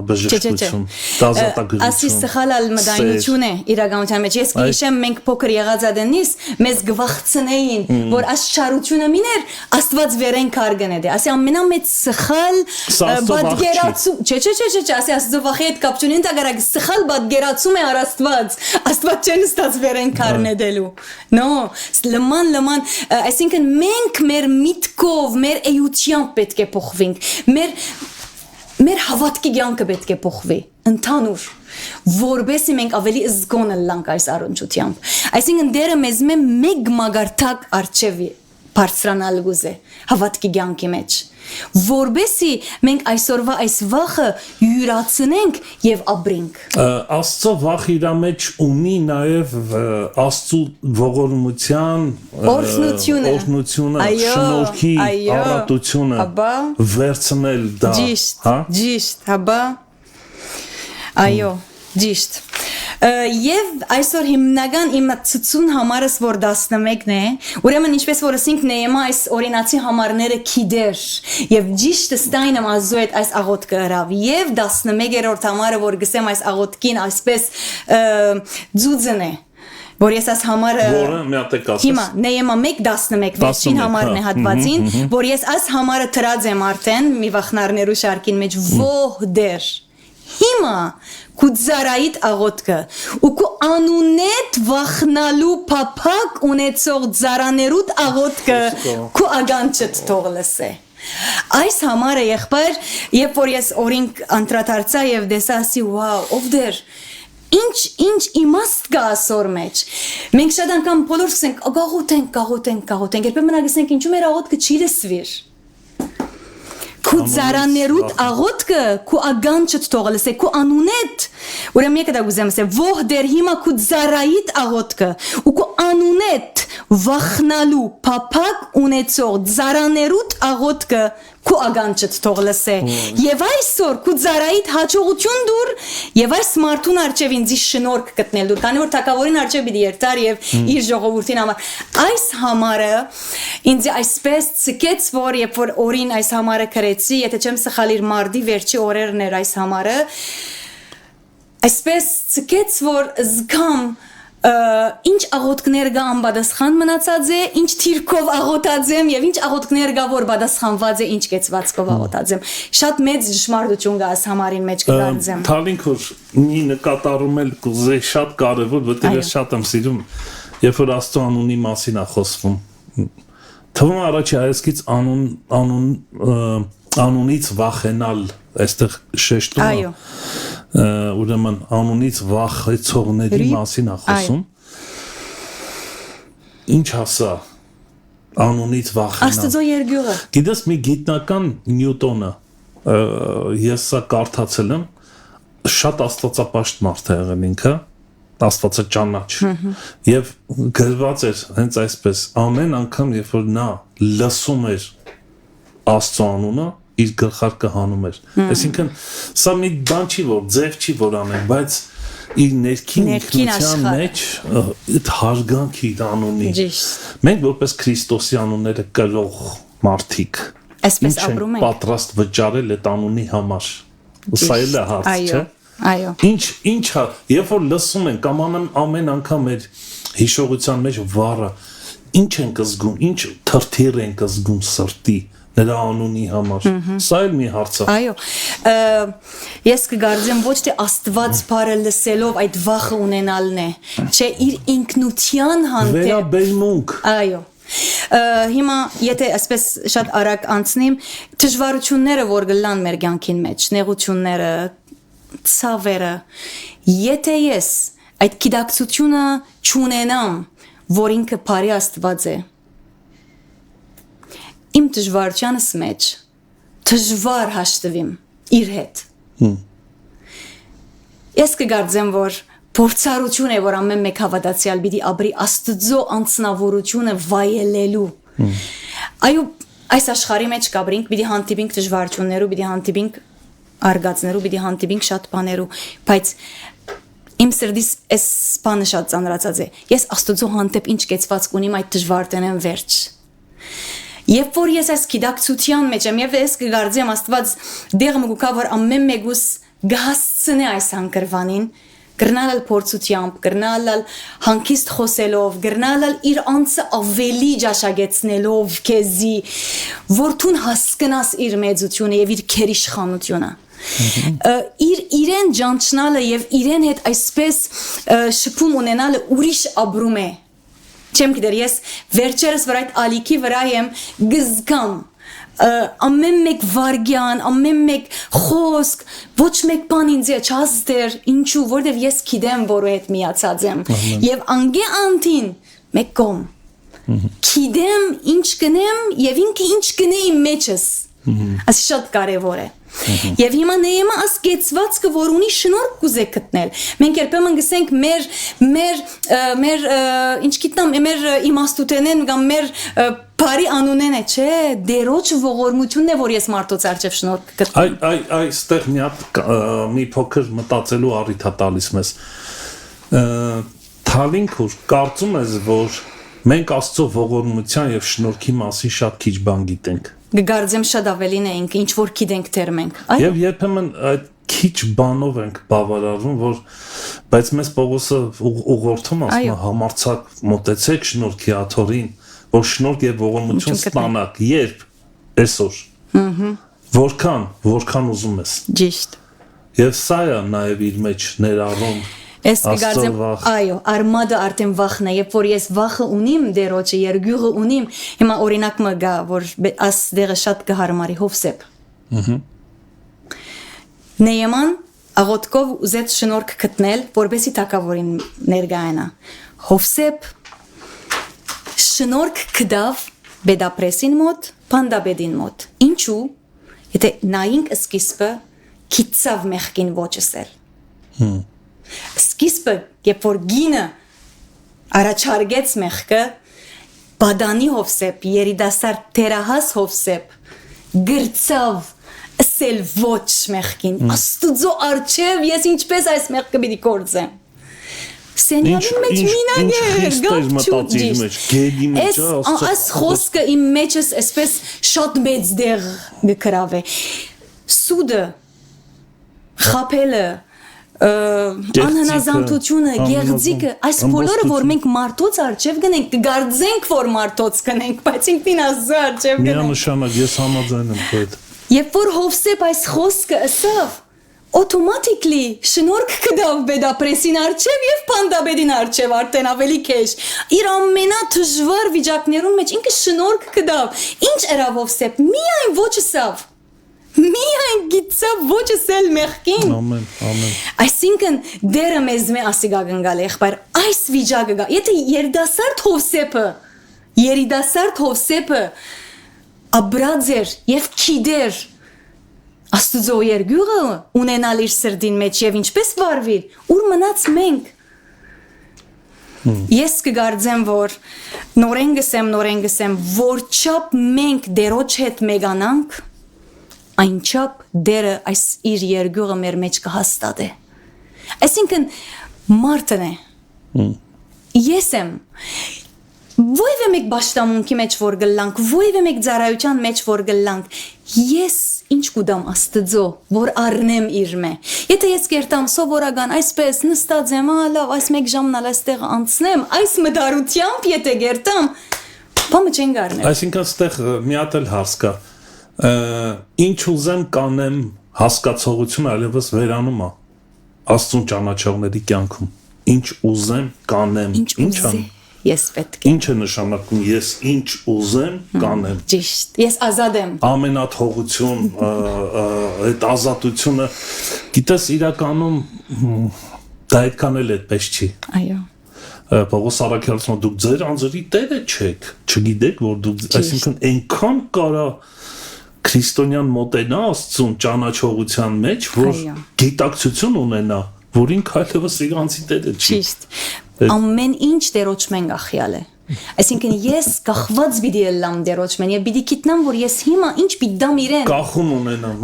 բժշկություն, դազատագրություն։ Ասի սխալ մտայնություն է իրականության մեջ։ Ես գիշեմ մենք փոքր եղածադենից մեզ գվախցնեին, որ աշխարհությունը միներ Աստված վերեն կարգնե դե։ Ասի ամենամեծ սխալ բադգերացում, չէ, ասի Աստծո վախի հետ կապ չունի, ընդհանրակ սխալ բադգերացում է Աստված։ Աստված չեն ստաց վերեն կառնեդելու։ No, լման, այսինքն մենք մեր միտքով, մեր էությամբ պետք է փոխվենք։ Մեր հավատքի կյանքը պետք է փոխվի, ընդհանուր, որբեսի մենք ավելի զգոն լանք այս առնչությամբ։ Այսինքն դերը մեզ մեկ մագարտակ արջև բարձրանալ գուզե հավատքի կյանքի մեջ, որբեսի մենք այսօրվա այս վախը յուրացնենք եւ ապրենք։ Աստծո վախ իր մեջ ունի նաեւ Աստծո ողորմության օրհնությունը, շնորհքի առատությունը վերցնել դա, հա։ Ճիշտ, հաբա։ Այո, ճիշտ։ Եվ այսօր հիմնական իմ ցցուն համարս որ 11-ն է, ուրեմն ինչպես որ ասինք Նեեմա այս օրինացի համարները քիդեր եւ ճիշտ ստայնեմ ազու այդ այս աղոթքը հրավ եւ 11-րդ համարը որ գսեմ այս աղոթքին այսպես ձուձն է որ ես այս համարը որը մի հատ եք ասես հիմա Նեեմա 1:11 վերջին համարն է հատվածին որ ես այս համարը դրած եմ արդեն մի վախնարներու շարքին մեջ ոհդեր հիմա կուզարայիտ աղոտքը ու կու անունետ վախնալու պապակ ունեցող զարաներուտ աղոտքը կու ագանչըտ թող լսե այս համարը եղբայր երբ որ ես օրինք անդրադարձա եւ դեսա ասի վաու ով դեր ինչ իմաստ կա ասոր մեջ մենք շատ անգամ բոլորս ենք գաղութենք երբեմն ագսենք ինչու մեր աղոտքը չի լսվիր Քու զարաներուտ աղոտքը քու ագանչըտ թող լսե քու անունետ ուրեմն եկա դա գուզեմ ասեմ ոհ դեր հիմա քու զարայիտ աղոտքը ու քու անունետ վախնալու պապակ ունեցող զարաներուտ աղոտքը քու ագանչըտ թող լսե եւ այսօր քու զարայիտ հաջողություն դուր եւ այս մարդուն արչեւ ինձի շնորհք գտնել դուր քանի որ թակավորին արչեւ պիտի երթար եւ իր ժողովրդին համար այս համարը ինձ այսպես ցկեց որ երբ որ օրին այս համարը գրեցի եթե չեմ սխալ իր մարտի վերջի օրերն էր այս համարը այսպես ցկեց որ զգամ ինչ աղոտքներ կա անպատասխան մնացած է, ինչ թիրքով աղոտած եմ եւ ինչ աղոտքներ կա որ պատասխանված է, ինչ կեցվածքով աղոտած եմ։ Շատ մեծ ճշմարտություն կա այս համարին մեջ կգանձեմ։ Թալինքոր մի նկատառում էլ կուզեի շատ կարեւոր, որտեղ ես շատ եմ սիրում, երբ որ Աստծո անունի մասին է խոսվում։ Թվում է առաջի հայացքից անունից վախենալ, այստեղ շեշտում է։ Ուրեմն անունից վախեցողների մասին է խոսում ինչ ասա անունից վախենալ Աստծո երկյուղը գիտես մի գիտնական Նյուտոնը ես սա կարդացել եմ շատ աստվածապաշտ մարդ է եղել ինքը Աստվածը ճանաչ եւ գրված էր հենց այսպես ամեն անգամ երբ որ նա լսում էր Աստծո անունը իր գլխարկը հանում էր այսինքն սա մի բան չի որ ձև չի որ անեն բայց իր ներքին ինքնության մեջ այդ հարգանքի անունի մենք որպես Քրիստոսի անունները կրող մարդիկ այսպես ապրում ենք պատրաստ վճարել այդ անունի համար սա էլ է հարց չէ այո ինչա երբ որ լսում ենք կամ ամեն անգամ մեր հիշողության մեջ վառը ինչ ենք զգում ինչ թրթիռ ենք զգում սրտի նրա անունի համար սա էլ մի հարց է այո ես կգարձեմ ոչ թե Աստված բարը լսելով այդ վախը ունենալն է չէ իր ինքնության հանդեպ վերաբերմունք այո հիմա եթե այսպես շատ արագ անցնեմ դժվարությունները որ գլան մեր կյանքին մեջ նեղությունները ցավերը եթե ես այդ գիտակցությունը չունենամ, որ ինքը բարի Աստված է։ Իմ դժվարությանս մեջ դժվար հաշտվիմ իր հետ։ Ես կգարձեմ, որ փորձառություն է, որ ամեն մեկ հավատացյալ պիտի ապրի Աստծո անձնավորությունը վայելելու։ Այո, այս աշխարհի մեջ կապրինք, պիտի հանդիպինք դժվարություններով, պիտի հանդիպինք արգածներով, պիտի հանդիպինք շատ բաներով, բայց իմ սրտիս այս բանը շատ ծանրացած է։ Ես Աստծո հանդեպ ինչ կեցված ունիմ այդ դժվարութենեն վերջ։ Երբ որ ես այս գիտակցության մեջ եմ, եւ ես կգարձեմ Աստված դեղ մգուկա, որ ամեն մեկուս գահացնե այս հանգրվանին, գրնալալ փորձությամբ, գրնալալ հանգիստ խոսելով, գրնալալ իր անձը ավելի ջաշագեցնելով քեզի, որ դու հասկանաս իր մեծությունը եւ իր քերիշխանությունը։ Իրեն ջանչնալը եւ իրեն հետ այսպես շփում ունենալը ուրիշ ապրում է։ Չեմ գիտեր, ես վերջերս վրա այդ ալիքի վրա եմ գզգամ ամեն մեկ վարգյան, ամեն մեկ խոսք, ոչ մեկ բան ինձ է չազդեր, ինչու, որտեվ ես գիտեմ, որու հետ միացած եմ, եւ անգե անտին մեկ կողմ, գիտեմ ինչ կնեմ եւ ինքը ինչ կնե իմ մեջս, ասի շատ կարեւոր է։ Եվ հիմա նեյմա ասկեցվածքը, որ ունի շնորհք կուզե գտնել։ Մենք երբեմն գսենք մեր ինչ գիտնամ, մեր իմաստութենեն կամ մեր բարի անունեն է, չէ, դերոջ ողորմությունն է, որ ես մարդոց արժև շնորհք գտնեմ։ Այստեղ մի փոքր մտածելու առիթ է տալիս մեզ։ Թալինքուր կարծում ես, որ մենք Աստծո ողորմության եւ շնորհքի մասին շատ քիչ բան գիտենք։ Գարձեմ շատ ավելին էինք, ինչ որ գիտենք դեռ մենք։ Եվ երբեմն այդ քիչ բանով ենք բավարարվում, որ բայց մեզ Պողոսը ուղղորդում ասում է համարձակ մոտեցեք շնորհքի աթոռին, որ շնորհք եւ ողորմություն ստանաք, երբ այսօր։ Որքան ուզում ես։ Ճիշտ։ Եւ սա է նաեւ իր մեջ ներառում Ես կգարձեմ, այո, արմադը արդեն վախն է, երբ որ ես վախը ունիմ դերոջը, երգյուղը ունիմ, հիմա օրինակ մը գա, որ աս դեղը շատ կհարմարի Հովսեփ։ Նեյման աղոթքով ուզեց շնորհք գտնել, որպեսզի թագավորին ներգայանա։ Հովսեփ շնորհք կդավ Բեդապրեսին մոտ, Փանդաբեդին մոտ։ Ինչու՞։ Եթե նայինք սկիզբը քիծավ մեղքին ոչսել։ Սկիզբը, երբ որ գինը առաջարկեց մեղքը, բադանի Հովսեփ, երիտասարդ թերահաս Հովսեփ գրծավ ասել ոչ մեղքին, Աստուծո առջև ես ինչպես այս մեղքը պիտի կործեմ։ Սենյակի մեջ մինակ է, գապ այս խոսքը իմ մեջս այսպես շատ մեծ դեղ գկրավ է։ Սուդը, խապելը, անհնազանդությունը, գեղձիկը, այս բոլորը, որ մենք մարդոց արջև գնենք, կգարձենք, որ մարդոց գնենք, բայց ինքնին Աստծո արջև գնենք։ Միանշանակ, ես համաձայն եմ այդ։ Երբ որ Հովսեփ այս խոսքը ասավ, automatically շնորհք կդավ Բեդապրեսին արջև եւ Փանդաբեդին արջև արդեն ավելի քեշ։ Իր ամենադժվար վիճակներուն մեջ ինքը շնորհք կդավ։ Ինչ երավ Հովսեփ, միայն ոչսավ։ Միայն գիծավ ոչսել մեղքին։ Ամեն։ Այսինքն դերը մեզ մե ասիգա գնալ եղբայր, այս վիճակը գա։ Եթե երիտասարդ Հովսեփը աբրած էր եւ քիդեր Աստուծո երգյուղը ունենալ իր սրդին մեջ եւ ինչպես վարվիր, ուր մնաց մենք։ Ես կգարձեմ, որ նորեն գսեմ, որ չափ մենք դերոջ հետ մեգանանք, այնչափ դերը այս իր երգյուղը մեր մեջ կհաստատե։ Այսինքն մարդն է։ Ես եմ։ Ովևէ մեկ բաշտամունքի մեջ որ գլանք, ովևէ մեկ ծառայության մեջ որ գլանք, ես ինչ կուդամ Աստծո, որ առնեմ իր մե։ Եթե ես կերտամ սովորական այսպես նստած եմ, լավ, այս մեկ ժամն այստեղ անցնեմ, այս մդարությամբ եթե կերտամ, բամը չեն գարնել։ Այսինքն այստեղ մի հատ էլ հարց կա։ Ինչ ուզեմ կանեմ հասկացողությունը այլևս վերանում է Աստծուն ճանաչողների կյանքում։ Ինչ ուզեմ կանեմ, ինչ ան։ Ես պետք է։ Ինչ է նշանակում ես ինչ ուզեմ կանեմ։ Ճիշտ։ Ես ազատ եմ։ Ամենաթողություն, այդ ազատությունը, գիտես իրականում դա այդքան էլ այդպես չի։ Այո։ Պողոս Արաքյալցն դուք ձեր անձրի տերը չեք, չգիտեք որ դուք, այսինքն այնքան կարա քրիստոնյան մոտենա Աստծուն ճանաչողության մեջ, որ գիտակցություն ունենա, որ ինքը այլևս իր անձի տերը չի։ Ճիշտ։ Ամեն ինչ Տերոջ մեն գախյալ է։ Այսինքն ես կախված պիտի ելամ Տերոջ մեն եւ պիտի գիտնամ որ ես հիմա ինչ պիտի դամ իրեն կախում ունենամ,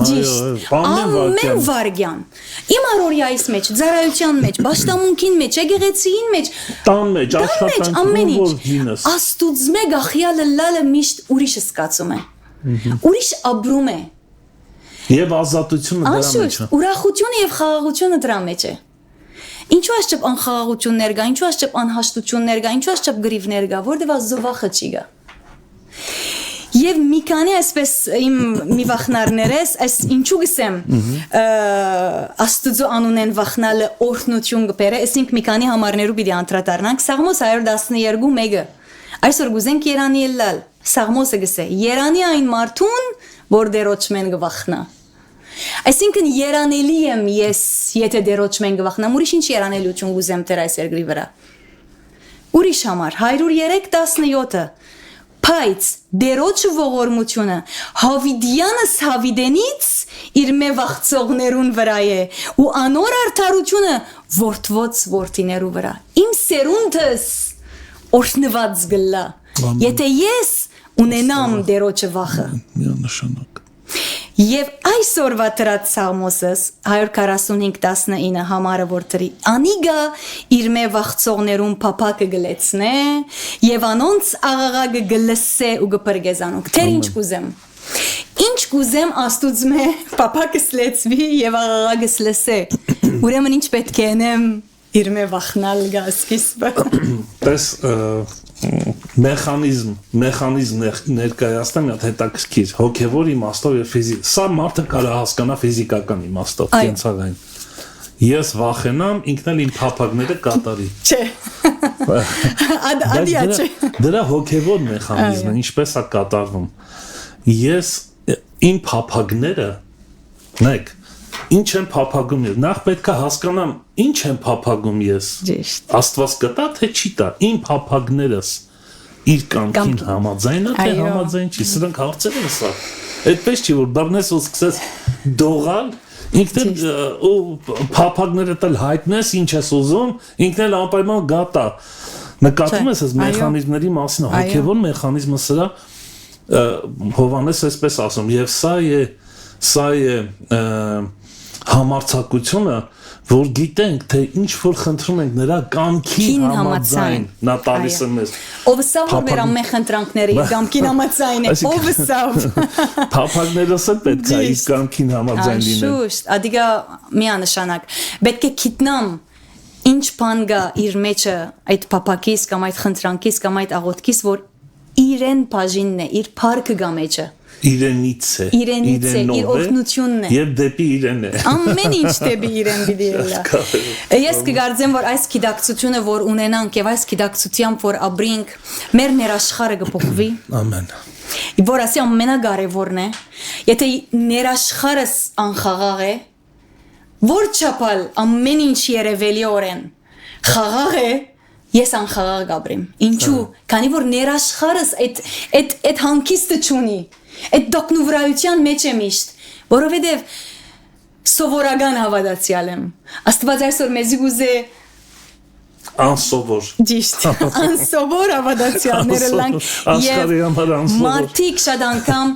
ամեն վարքյան իմ առօրյայիս մեջ, ծառայության մեջ, պաշտամունքին մեջ, եկեղեցին մեջ, տան մեջ, աշխատանքում որ դինես Աստուծմե գախյալը լալը միշտ ուրիշը սկացում է ուրիշ ապրում է եւ ազատությունը դրա մեջ է ուրախությունը եւ խաղաղությունը դրա մեջ է Ինչու ասճեպ անխաղաղություններ կա, ինչու ասճեպ անհաշտություններ կա, ինչու ասճեպ գրիվներ կա, որտեվ ազովախը չի գա։ Եվ մի քանի այսպես իմ մի վախնարներես, այս ինչու գսեմ, Աստծո անունեն վախնալը օրհնություն կբերե, այսինքն մի քանի համարներու պիտի անդրադառնանք, Սաղմոս 112:1-ը։ Այսօր գուզենք Երանի ելլալ, Սաղմոսը գսե, Երանի այն մարդուն, որ դերոջ մեն կվախնա։ Այսինքն երանելի եմ ես, եթե դերոջ մեն գվախնամ, ուրիշ ինչ երանելություն գուզեմ տեր այս երկրի վրա։ Ուրիշ համար 103:17-ը Բայց դերոջը ողորմությունը Հավիդյանս Հավիդենից իր մե վախծողներուն վրա է ու անոր արդարությունը որդվոց որդիներու վրա։ Իմ սերունդս օրհնված գլա։ Եթե ես ունենամ դերոջը վախը։ Միանշանակ Եվ այսօրվա դրած Սաղմոսս 145:19 համարը որ դրի անիգա իր մե վախծողներուն փափակը գլեցնե եւ անոնց աղաղակը գլսե ու գպրգեզանոք թեր ինչ կուզեմ ինչ կուզեմ Աստուծմե փափակս լեցվի եւ աղաղակս լսե ուրեմն ինչ պետք է անեմ իր մե վախնալ գա սկիզբը Պես մեխանիզմ ներկայացնեմ մի հատ հետաքրքիր հոգևոր իմաստով եւ ֆիզիկ սա մարդը կարա հասկանա ֆիզիկական իմաստով կենցաղային ես վախենամ ինքն էլ իմ փափակները կատարի չէ ադիա չէ դրա հոգևոր մեխանիզմը ինչպես է կատարվում ես իմ փափակները նայեք ինչ եմ փափագում ես նախ պետք է հասկանամ ինչ եմ փափագում ես Աստված կտա թե չի տա իմ փափագներս իր կամքին համաձայն է թե համաձայն չի սրանք հարցեր են սա այդպես չի որ բռնես ու սկսես դողալ ինքն ու փափագները տալ հայտնես ինչ ես ուզում ինքն էլ անպայման գատա նկատում ես այս մեխանիզմների մասին հոգևոր մեխանիզմը սրա Հովանես այսպես ասում եւ սա է համարձակությունը որ գիտենք թե ինչ որ խնդրում ենք նրա կամքին համաձայն նա տալիս է մեզ ով սա որ մեր ամեն խնդրանքները իր կամքին համաձայն է ով սա փափակներս էլ պետք է իր կամքին համաձայն լինեն Շուշտ ադիգա միանշանակ պետք է գիտնամ ինչ բան կա իր մեջը այդ փափակից կամ այդ խնդրանքից կամ այդ աղոթքից որ իրեն բաժինն է իր փառքը գա մեջը Իրենից է, իր օրհնությունն է եւ դեպի իրեն է ամեն ինչ դեպի իրեն պիտի ելա ես կգարձեմ որ այս գիտակցությունը որ ունենանք եւ այս գիտակցությամբ որ ապրենք մեր ներաշխարը կփոխվի ամեն որ ասի ամենակարևորն է եթե ներաշխարս անխաղաղ է որ չափալ ամեն ինչ երևելիորեն խաղաղ է ես անխաղաղ կապրեմ ինչու քանի որ ներաշխարս այդ հանգիստը չունի Այդ դոկնուվրայության մեջ է միշտ, որովհետև սովորական հավատացյալ եմ։ Աստված այսօր մեզի գուզե անսովոր։ Ճիշտ, անսովոր հավատացյալները լանք եւ մարդիկ շատ անգամ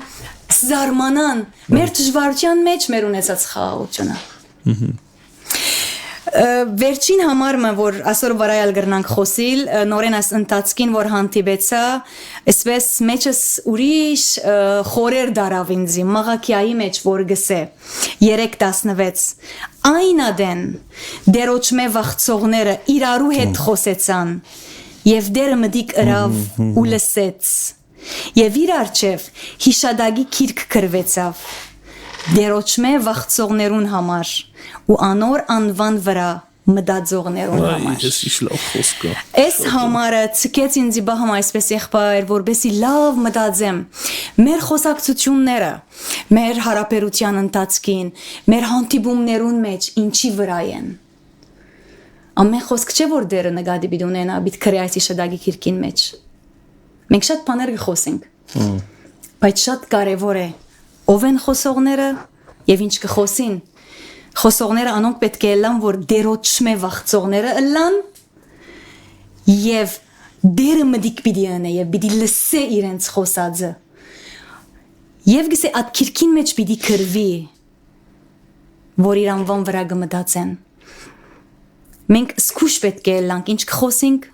զարմանան մեր դժվարության մեջ մեր ունեցած խաղաղությունը։ Վերջին համարը որ այսօր վարայալ գրնանք խոսիլ նորեն այս ընթացքին որ հանդիպեցա այսպես մեջս ուրիշ խորեր դարավ ինձի մաղաքիայի մեջ որ գսե 3:16 այն ադեն դերոջմե վախծողները իրարու հետ խոսեցան եւ դերը մդիկ ըրավ ու լսեց եւ իր արջև հիշադակի քիրք գրվեցավ դերոջմե վախծողներուն համար ու անոր անվան վրա մտածողներուն համար Ես ինչ լավ խոսք է Այս համարը ցկեց ինձ բահամ այսպես եղբայր որբեսի լավ մտածեմ մեր խոսակցությունները մեր հարաբերության ընթացքին մեր հանդիպումներուն մեջ ինչի վրա են ամեն խոսք չէ որ դերը նկատի պիտի ունենա պիտի քրեայսի շդագի քիրքին մեջ մենք շատ բաներ կխոսենք բայց շատ կարևոր է ով են խոսողները եւ ինչ կխոսին խոսողները անոնք պետք է լան որ դերոճմե վախծողները լան եւ դերը մդիկ պիտի անե եւ պիտի լսե իրենց խոսածը եւ գսե այդ քիրքին մեջ պիտի քրվի որ իր անվան վրա կմտածեն մենք սկուշ պետք է լանք ինչ կխոսենք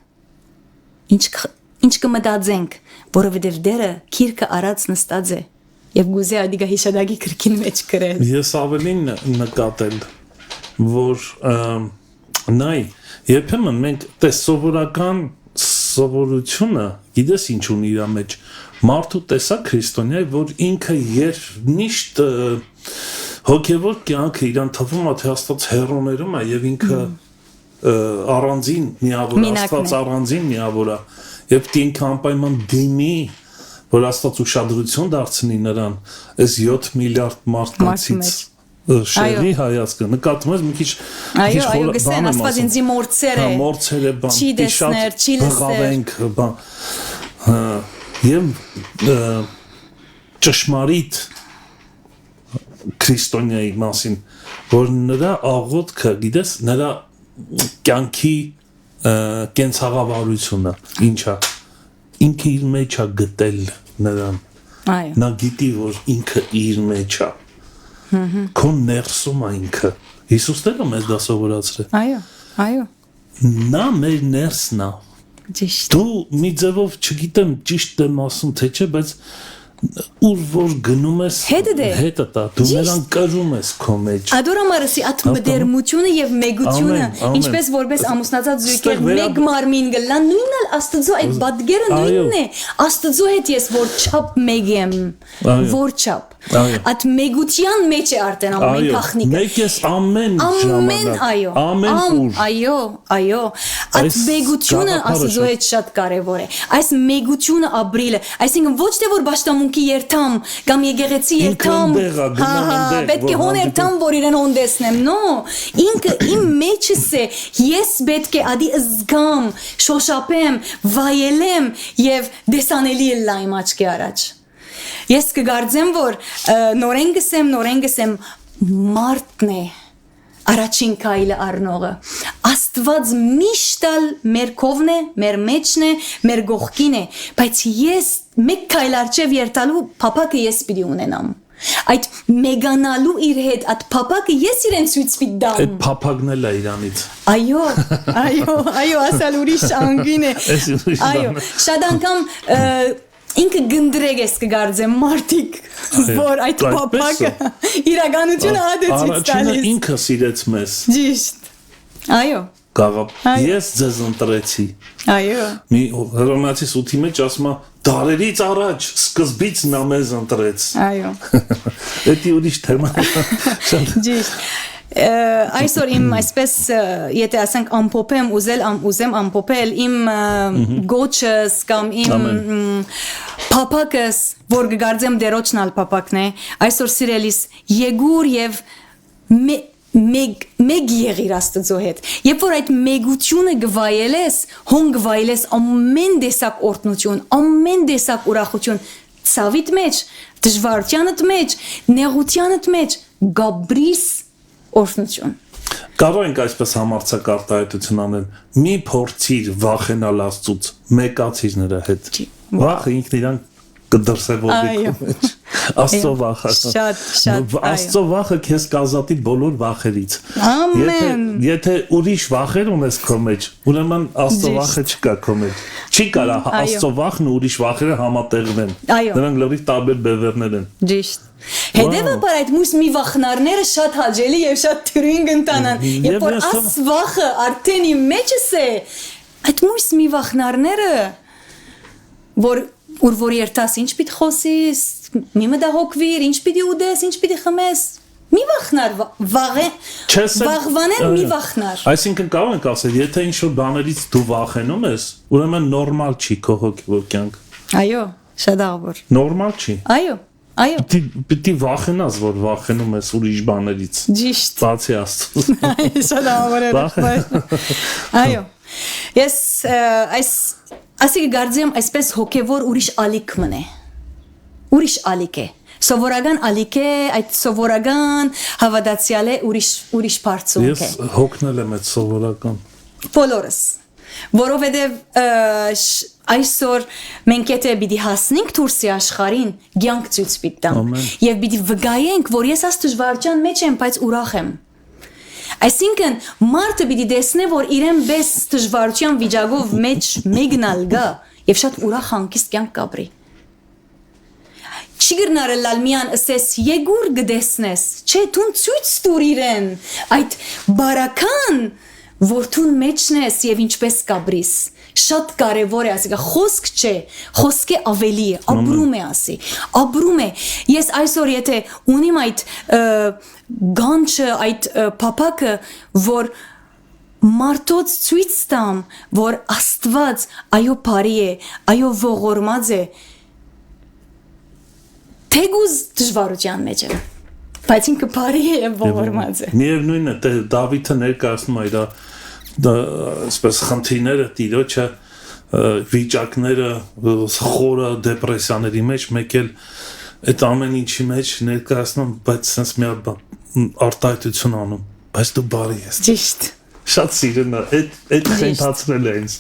ինչ կմտածենք որովհետեւ դերը քիրքը արած նստած է եւ գուզե ադիգա հիշադագի քրքին մեջ գրել ես ավելին նկատել որ նայ երբեմն մենք տեսովորական սովորությունը գիտես ինչ ունի իր մեջ մարդու տեսակ քրիստոնյա որ ինքը երնիշտ հոգևոր կյանքը իրան թվում է թե Աստված հերոներում է եւ ինքը առանձին միավոր Աստված առանձին միավոր է եւ ինքը անպայման դիմի որ Աստված ուշադրություն դարձնի նրան այս 7 միլիարդ մարդկանցից շեղի հայացքը նկատում ես մի քիչ այո գսեն Աստված ինձ մորցեր է չի տեսներ չի լսեր եւ ճշմարիտ քրիստոնյայի մասին որ նրա աղոթքը գիտես նրա կյանքի կենցաղավարությունը ինչա ինքը իր մեջ է գտել նրան այո նա գիտի որ ինքը իր մեջ է քո ներսում է ինքը Հիսուսն էլ մեզ դա սովորացրել այո նա մեր ներսն է ճիշտ դու մի ձևով չգիտեմ ճիշտ եմ ասում թե չէ բայց ուր որ գնում ես հետը տա դու նրան կրում ես քո մեջ Ադորամարսի այդ մդերմությունը եւ մեգությունը ինչպես որպես ամուսնացած զույգեր մեկ մարմին գլան նույնն էլ Աստծո այդ բադգերը նույնն է Աստծո հետ ես որ չափ մեկ եմ որ չափ այդ մեգության մեջ է արդեն ամեն քախնիկը մեկ ես ամեն ժամանակ այո այդ մեգությունը Աստծո հետ շատ կարեւոր է այս մեգությունը ապրիլը այսինքն ոչ թե որ բաշտամունքի երթամ կամ եկեղեցի երթամ պետք է հոն երթամ որ իրեն հոնդեսնեմ նո ինքը իմ մեջս է ես պետք է ադի զգամ շոշափեմ վայելեմ եւ դեսանելի լայմ աչքի առաջ ես կգարձեմ որ նորեն գսեմ մարդն է առաջին քայլը առնողը Աստված միշտ մեր կողմն է մեր մեջն է մեր գողքին է բայց ես մեկ քայլ արչև երթալու փափակը ես պիտի ունենամ այդ մեգանալու իր հետ այդ փափակը ես իրեն ցույց պիտի դամ այդ փափակն էլ է իրանից այո ասալ ուրիշ անգին է այո շատ անգամ ինքը գնդրեգ ես կգարձեմ մարդիկ որ այդ փափակը իրականությունը ադեցից տալիս առաջինը ինքը սիրեց մեզ ճիշտ այո ես ձեզ ընտրեցի այո մի Հռոմեացի 8-ի մեջ ասում է դարերից առաջ սկզբից նա մեզ ընտրեց այո դա ուրիշ թեմա ճիշտ այսօր իմ այսպես եթե ասենք ամփոփեմ ուզեմ ամփոփել իմ գոչս կամ իմ փափակս որ գարձեմ դերոճնալ փափակն է այսօր սիրելիս եգուր եւ մեկ եղիր Աստծո հետ երբ որ այդ մեգությունը գվայելես հոն գվայելես ամեն տեսակ օրհնություն ամեն տեսակ ուրախություն ցավիտ մեջ դժվարությանդ մեջ նեղությանդ մեջ գաբրիս օրհնություն կարող ենք այսպես համարձակարտահայտություն անել մի փորձիր վախենալ Աստծուց մեկացիր նրա հետ վախը ինքն իրան կդրսևորվի մեջ Աստծո վախը շատ Աստծո վախը քեզ կազատի բոլոր վախերից ամեն եթե ուրիշ վախեր ունես քո մեջ ուրեմն Աստծո վախը չկա քո մեջ չի կարա Աստծո վախն ու ուրիշ վախերը համատեղվեն նրանք լրիվ տարբեր բևեռներ են ճիշտ Հետևաբար այդ մույս մի վախնարները շատ հաճելի եւ շատ թյուրին կընտանան երբ որ աս վախը արդեն իմ մեջս է այդ մույս մի վախնարները որ երթաս ինչ պիտի խոսիս մի մտահոգվիր ինչ պիտի ուդես ինչ պիտի խմես մի վախնար վաղվանեն մի վախնար այսինքն կարող ենք ասել եթե ինչ որ բաներից դու վախենում ես ուրեմն նորմալ չի քո հոգևոր կյանք այո շատ աղբոր նորմալ չի այո Այո։ Պիտի վախենաս, որ վախենում ես ուրիշ բաներից։ Ճիշտ։ Բացի Աստծո։ Շատ հավանաբար։ Այո։ Ես ասի գարձեմ այսպես հոգևոր ուրիշ ալիք մնե։ Ուրիշ ալիք է։ Սովորական ալիք է, այդ սովորական հավատացյալ է ուրիշ բարձունք է։ Ես հոգնել եմ այդ սովորական։ Բոլորս։ Որովհետև այսօր մենք եթե պիտի հասնենք դուրսի աշխարհին, ցանկ ցույց պիտի տանք եւ պիտի վկայենք, որ ես այս դժվարության մեջ եմ, բայց ուրախ եմ։ Այսինքն մարդը պիտի տեսնե, որ իրեն բես դժվարության վիճակով մեջ մեկնալ գա եւ շատ ուրախ հանգիստ ցանկ կապրի։ Չգրնարը լալմյան ասես եգուր գտեսնես, չէ, դու ցույց տուր իրեն այդ բարական Որթուն մեջն ես եւ ինչպես կաբրիս շատ կարեւոր է ասիկա խոսք չէ խոսքը ավելի է ապրում է ասի ապրում է ես այսօր եթե ունիմ այդ գանչը այդ փափակը որ մարդոց ցույց տամ որ Աստված այո բարի է այո ողորմած է թեգուզ դժվարության մեջ է բայց ինքը բարի է եւ ողորմած է միևնույնն է Դավիթը ներկայացնում է իր այսպես խնդիրները տիրոջը վիճակները խորը դեպրեսիաների մեջ մեկ էլ այդ ամեն ինչի մեջ ներկայացնում բայց sense մի արտահայտություն անում բայց դու բարի ես ճիշտ շատ սիրուն է այդ խնդացրել է ինձ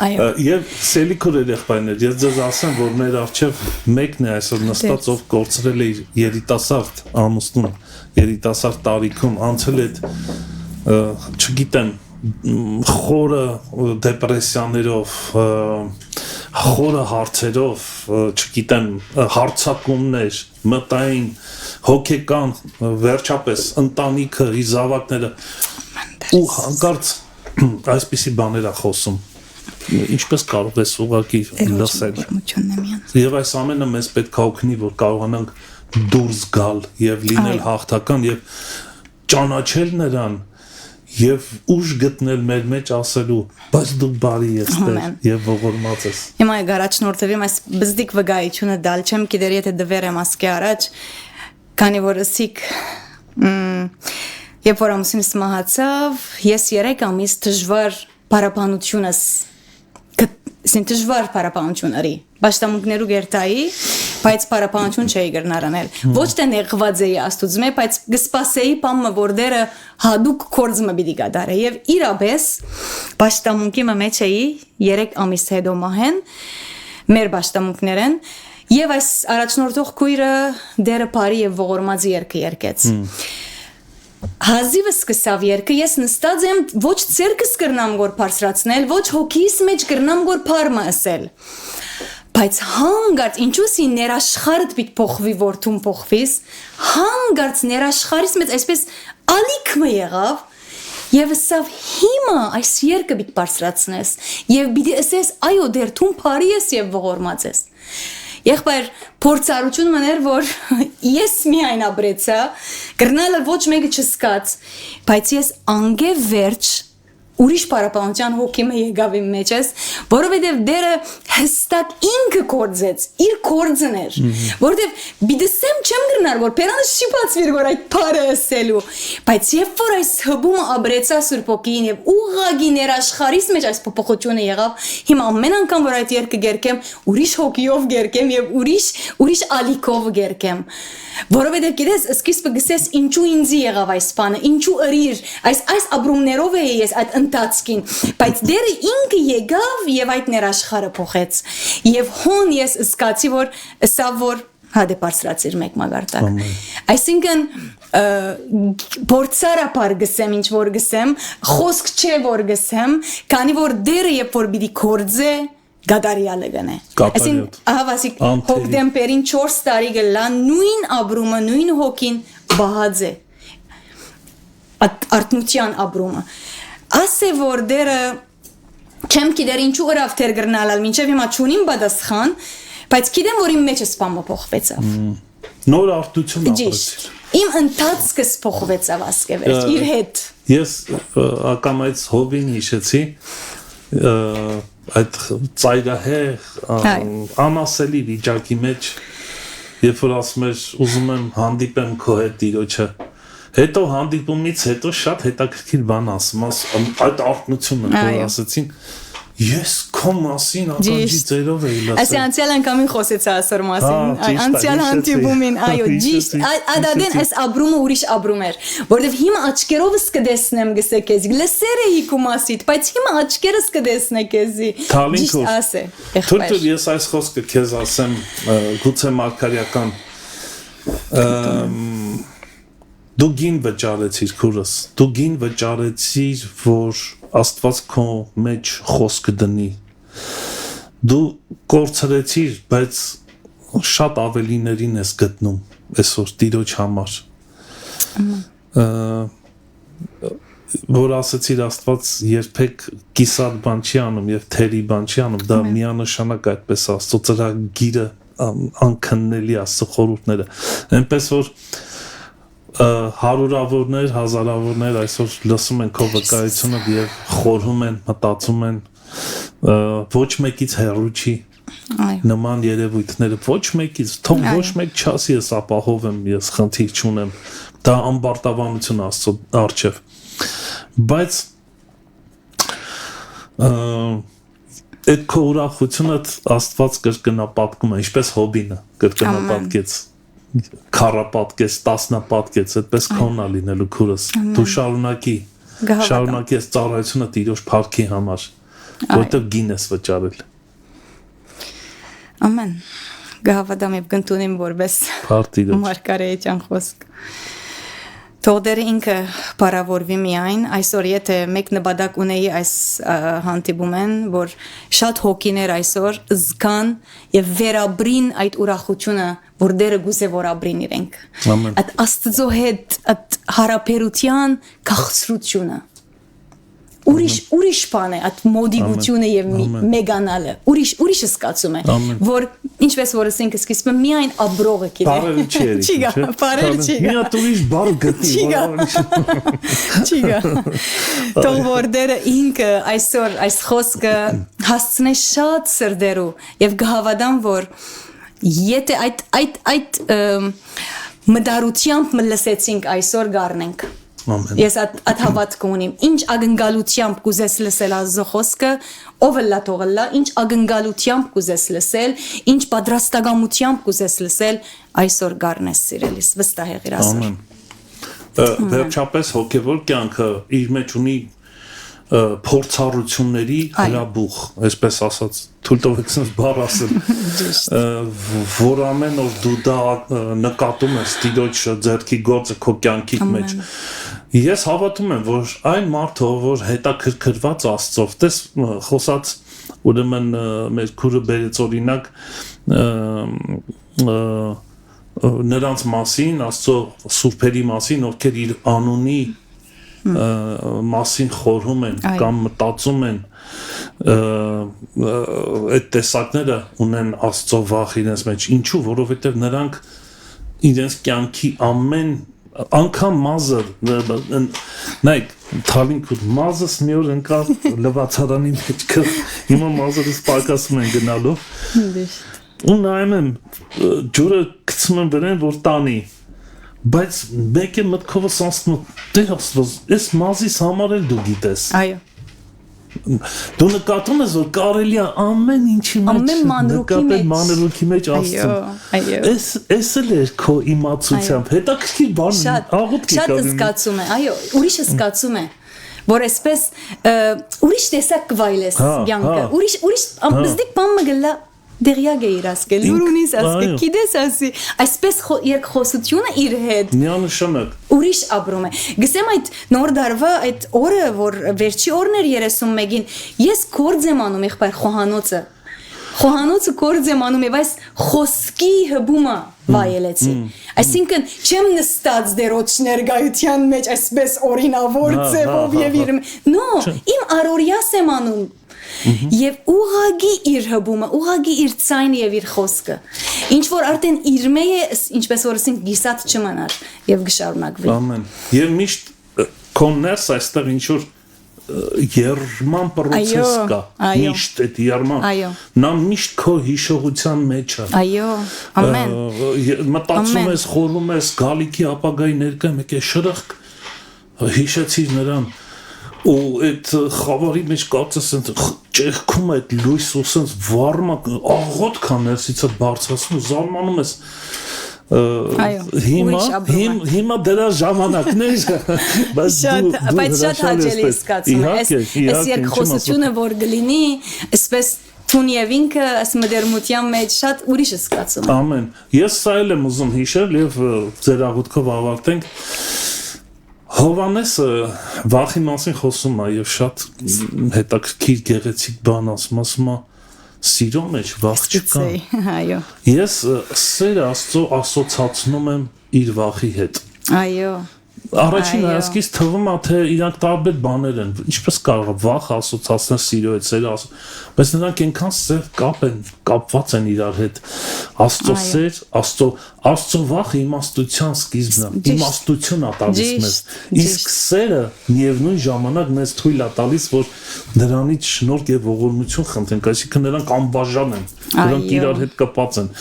այո եւ սելիկոր երեխաներ ես ձեզ ասեմ որ մեր արչեւ մեկն է այսօր նստած ով կորցրել է երիտասարդ ամուսնուն երիտասարդ տարիքում անցել է չգիտեմ խորը դեպրեսիաներով խորը հարցերով չգիտեմ հարցակումներ մտային հոգեկան վերջապես ընտանիքը իր զավակները ու հանկարծ այսպիսի բաներ է խոսում ինչպես կարող ես ուղղակի լսել եւ այս ամենը մեզ պետք է օգնի որ կարողանանք դուրս գալ եւ լինել հաղթական եւ ճանաչել նրան Եվ ուժ գտնել մեր մեջ ասելու, բայց դու բարի ես եւ ողորմած ես։ Հիմա գարաչնորդվեմ այս բզդիկ վգայությունը դալ չեմ գիտեր եթե դվեր եմ ասկի առաջ, քանի որ ասիկ երբ որ ամուսինս մահացավ, ես 3 ամիս դժվար պարապանությունս դժվար պարապանություն արի։ Բաշտամունքներու գերտայի, բայց պարապանություն չէի գրնարանել։ Ոչ թե նեղված էի Աստուծո մեջ, բայց գսպասեի բամը որ դերը հադուկ կորձը պիտի գդարե եւ իրապես բաշտամունքի մեջ էի 3 ամիս հետո մահեն մեր բաշտամունքներեն եւ այս առաջնորդող քույրը դերը բարի եւ ողորմած երկը երկեց։ Հազիվս սկսավ երկը ես նստած եմ ոչ ցերկս կրնամ գոր բարձրացնել ոչ հոգիս մեջ կրնամ գոր բարմը ասել բայց հանգարց ինչուսի ներաշխարդ պիտ փոխվի որթուն փոխվիս հանգարց ներաշխարից մեծ այսպես ալիքը եղավ եւ ասավ հիմա այս երկը պիտ բարձրացնես եւ պիտի ասես այո դեր թուն բարի ես եւ ողորմած ես Եղբայր փորձառություն մներ որ ես միայն ապրեցա կրնալը ոչ մեկը չսկաց բայց ես անգե վերջ ուրիշ պարապանության հոգիմը եկավ իմ մեջ ես որովհետև դերը հստակ ինքը կորձեց իր կորձն էր որովհետև բիդսեմ չեմ գրնար որ պերանս չի բացվիր որ այդ բարը ասելու բայց երբ որ այս հբումը ապրեցա սուրբոքին եւ ուղղակի ներաշխարից մեջ այս փոփոխությունը եղավ հիմա ամեն անգամ որ այդ երկը գերկեմ ուրիշ հոգիով գերկեմ եւ ուրիշ ալիքով գերկեմ որովհետև գիտես սկիզբը գսես ինչու ինձ եղավ այս բանը ինչու ըրիր այս ապրումներով էի ես այդ ընթացքին բայց դերը ինքը եկավ եւ այդ ներաշխարը փոխեց եւ հոն ես զգացի որ սա որ հադե բարձրացիր մեկ մագարտակ այսինքն փորձարապար գսեմ ինչ որ գսեմ խոսք չէ որ գսեմ քանի որ դերը երբ որ պիտի կորձե Գադարիալը գնե այսինքն ահավասիկ հոկտեմբերին 4 տարի գլա նույն ապրումը նույն հոգին բահած է արտնության ապրումը ասե որ դերը չեմ գիտեր ինչու գրավ թեր գրնալալ մինչև հիմա չունիմ պատասխան բայց գիտեմ որ իմ մեջ սպամը փոխվեցավ նոր արտություն ապրեցի իմ ընթացքս փոխվեցավ ասկեվեր իր հետ ես ակամայից հոբին հիշեցի այդ ծայրահեղ անասելի վիճակի մեջ երբ որ ասում էր ուզում եմ հանդիպեմ քո հետ Տիրոջը, հետո հանդիպումից հետո շատ հետաքրքիր բան ասում, այդ արտնությունը որ ասեցին, ես քո մասին ականջի ձերով էի լսել։ Այս անցյալ անգամին խոսեցա այսօր մասին, անցյալ հանդիպումին, այո, ճիշտ, ադադեն այս ապրումը ուրիշ ապրում էր, որովհետև հիմա աչքերովս կտեսնեմ գսե քեզի, լսեր էի քո մասիդ, բայց հիմա աչքերս կտեսնե քեզի։ Ճիշտ ասե։ Թույլ ես այս խոսքը քեզ ասեմ, գուցե մարգարեական դու գին վճարեցիր քուրս, դու գին վճարեցիր, որ Աստված քո մեջ խոսքը դնի, դու կորցրեցիր, բայց շատ ավելիներին ես գտնում այսօր Տիրոջ համար, որ ասեցիր Աստված երբեք կիսատ բան չի անում և թերի բան չի անում, դա միանշանակ այդպես Աստծո ծրագիրը անքննելի Աստծո խորհուրդները, այնպես որ հարյուրավորներ, հազարավորներ այսօր լսում են քո վկայությունը եւ խորհում են, մտածում են, ոչ մեկից հեռու չի նման երևույթները, ոչ մեկից, թող ոչ մեկ չասի ես ապահով եմ, ես խնդիր չունեմ, դա ամբարտավանություն Աստծո առջև, բայց այդ քո ուրախությունը Աստված կրկնապատկում է, ինչպես Հոբինը կրկնապատկեց քարապատկեց, տասնապատկեց, այդպես քոնա լինելու քուրս, դու շարունակի ես ծառայությունը Տիրոջ փառքի համար, որտեղ գին ես վճարել։ Ամեն, գահավատամ և գնտունիմ որպես մարգարեության խոսք։ Թող դերը ինքը պարավորվի միայն, այսօր եթե մեկ նպատակ ունեի այս հանդիպումեն, որ շատ հոգիներ այսօր զգան և վերաբրին այդ ուրախությունը, որ դերը գուզե որ ապրին իրենք։ Այդ Աստծո հետ, այդ հարաբերության քաղցրությունը, ուրիշ բան է, այդ մոդիվությունը և մեգանալը, ուրիշ զգացում է, որ ինչպես որ ասենք սկիզբը միայն ապրողը գիտի։ Մի հատ ուրիշ բառ գտնի։ Չիգա։ Թող որ դերը ինքը այսօր այս խոսքը հասցնե շատ սրդերու և գհավադամ, որ եթե այդ մդարությամբ մլսեցինք այսօր գարնենք։ Ես այդ հավատք ունիմ, ինչ ագնգալությամբ կուզես լսել Աստծո խոսքը, ով լա թողլա, ինչ ագնգալությամբ կուզես լսել, ինչ պատրաստակամությամբ կուզես լսել, այսօր գարնես սիրելիս, վստահ եղիր այսօր։ Վերջապես հոգևոր կյանքը իր մեջ ունի փորձառությունների հրաբուխ, այսպես ասած, թույլ տվեք ինձ բառ ասել, որ ամեն օր դու դա նկատում ես Տիրոջ ձեռքի գործը քո կյանքի մեջ։ Ես հավատում եմ, որ այն մարդը, որ հետաքրքրված Աստծով, տես խոսած ուրեմն մեր քուրը բերեց օրինակ նրանց մասին, Աստծո սուրբերի մասին, ովքեր իր անունի մասին խորհում են կամ մտածում են, այդ տեսակները ունեն Աստծո վախ իրենց մեջ, ինչու, որովհետև նրանք իրենց կյանքի ամեն անգամ մազը, նայք, թալինք մազս մի օր ընկավ լվացարանի մեջ, հիմա մազերս պակասում են գնալով, ու նայում եմ, ջուրը գցում եմ վրան, որ տանի, բայց մեկ է մտքովս անցնում, դեր Աստված, այս մազիս համար էլ դու գիտես։ Այո։ Դու նկատում ես, որ կարելի է ամեն ինչի մեջ նկատել մանրուքի մեջ Աստծուն։ Էս էլ էր քո իմացությամբ, հետաքրքիր բան, աղոթք շատ զգացում է, այո, ուրիշը զգացում է, որ այսպես ուրիշ տեսակ կվայլես կյանքը, ուրիշ ամբզդիկ բան մգլա դեղյակ է իր ասկել, լուրունիս ասկել, կիդես ասի, այսպես երկխոսությունը իր հետ ուրիշ ապրում է, գսեմ այդ նոր դարվա այդ օրը, որ վերջի օրն էր 31-ին, ես կորձ եմ անում եղբայր խոհանոցը կորձ եմ անում և այս խոսքի հբումը վայելեցի, այսինքն չեմ նստած դերոջ ներգայության մեջ այսպես օրինավոր ձևով և իր, իմ առօրյաս եմ անում, և ուղղակի իր հբումը, ուղղակի իր ցայնը և իր խոսքը, ինչ որ արդեն իր մեջ է, ինչպես որ ասենք գիսատ չմնար և գշարունակվի։ Ամեն, և միշտ քո ներս այստեղ ինչ որ երման process կա, միշտ այդ երման, նա միշտ քո հիշողության մեջ է։ Այո, ամեն։ Մտածում ես, խորում ես, գալիքի ապագայի ներկայ մեկ է շրխկ, հիշեցիր նրան, ու այդ խավարի մեջ կարծես ճեղքում է այդ լույս ու սենց վառմա, աղոտ կա ներսից է բարձրացնում, զարմանում ես, հիմա դրա ժամանակն է, բայց շատ հաճելի զգացում է, այս երկխոսությունը որ գլինի, այսպես թուն եւ ինքը այս մդերմության մեջ շատ ուրիշ է զգացում։ Ամեն, ես սա էլ եմ ուզում հիշել եւ ձեր աղոթքով ավարտենք, Հովանեսը վախի մասին խոսում է եւ շատ հետաքրքիր գեղեցիկ բան ասում է սիրո մեջ վախ չկա։ Այո։ Ես սերը Աստծո ասոցացնում եմ իր վախի հետ։ Այո։ Առաջին հայացքից թվում է թե իրանք տարբեր բաներ են։ Ինչպես կարող է վախ ասոցացնել սիրո հետ, սերը, բայց նրանք այնքան սեր կապված են իրար հետ։ Աստծո սեր, Աստծո վախը իմաստության սկիզբն է, իմաստություն է տալիս մեզ։ Իսկ սերը միևնույն ժամանակ մեզ թույլ է տալիս, որ նրանից շնորհք եւ ողորմություն խնդրենք, այսինքն նրանք անբաժան են, նրանք իրար հետ կապված են։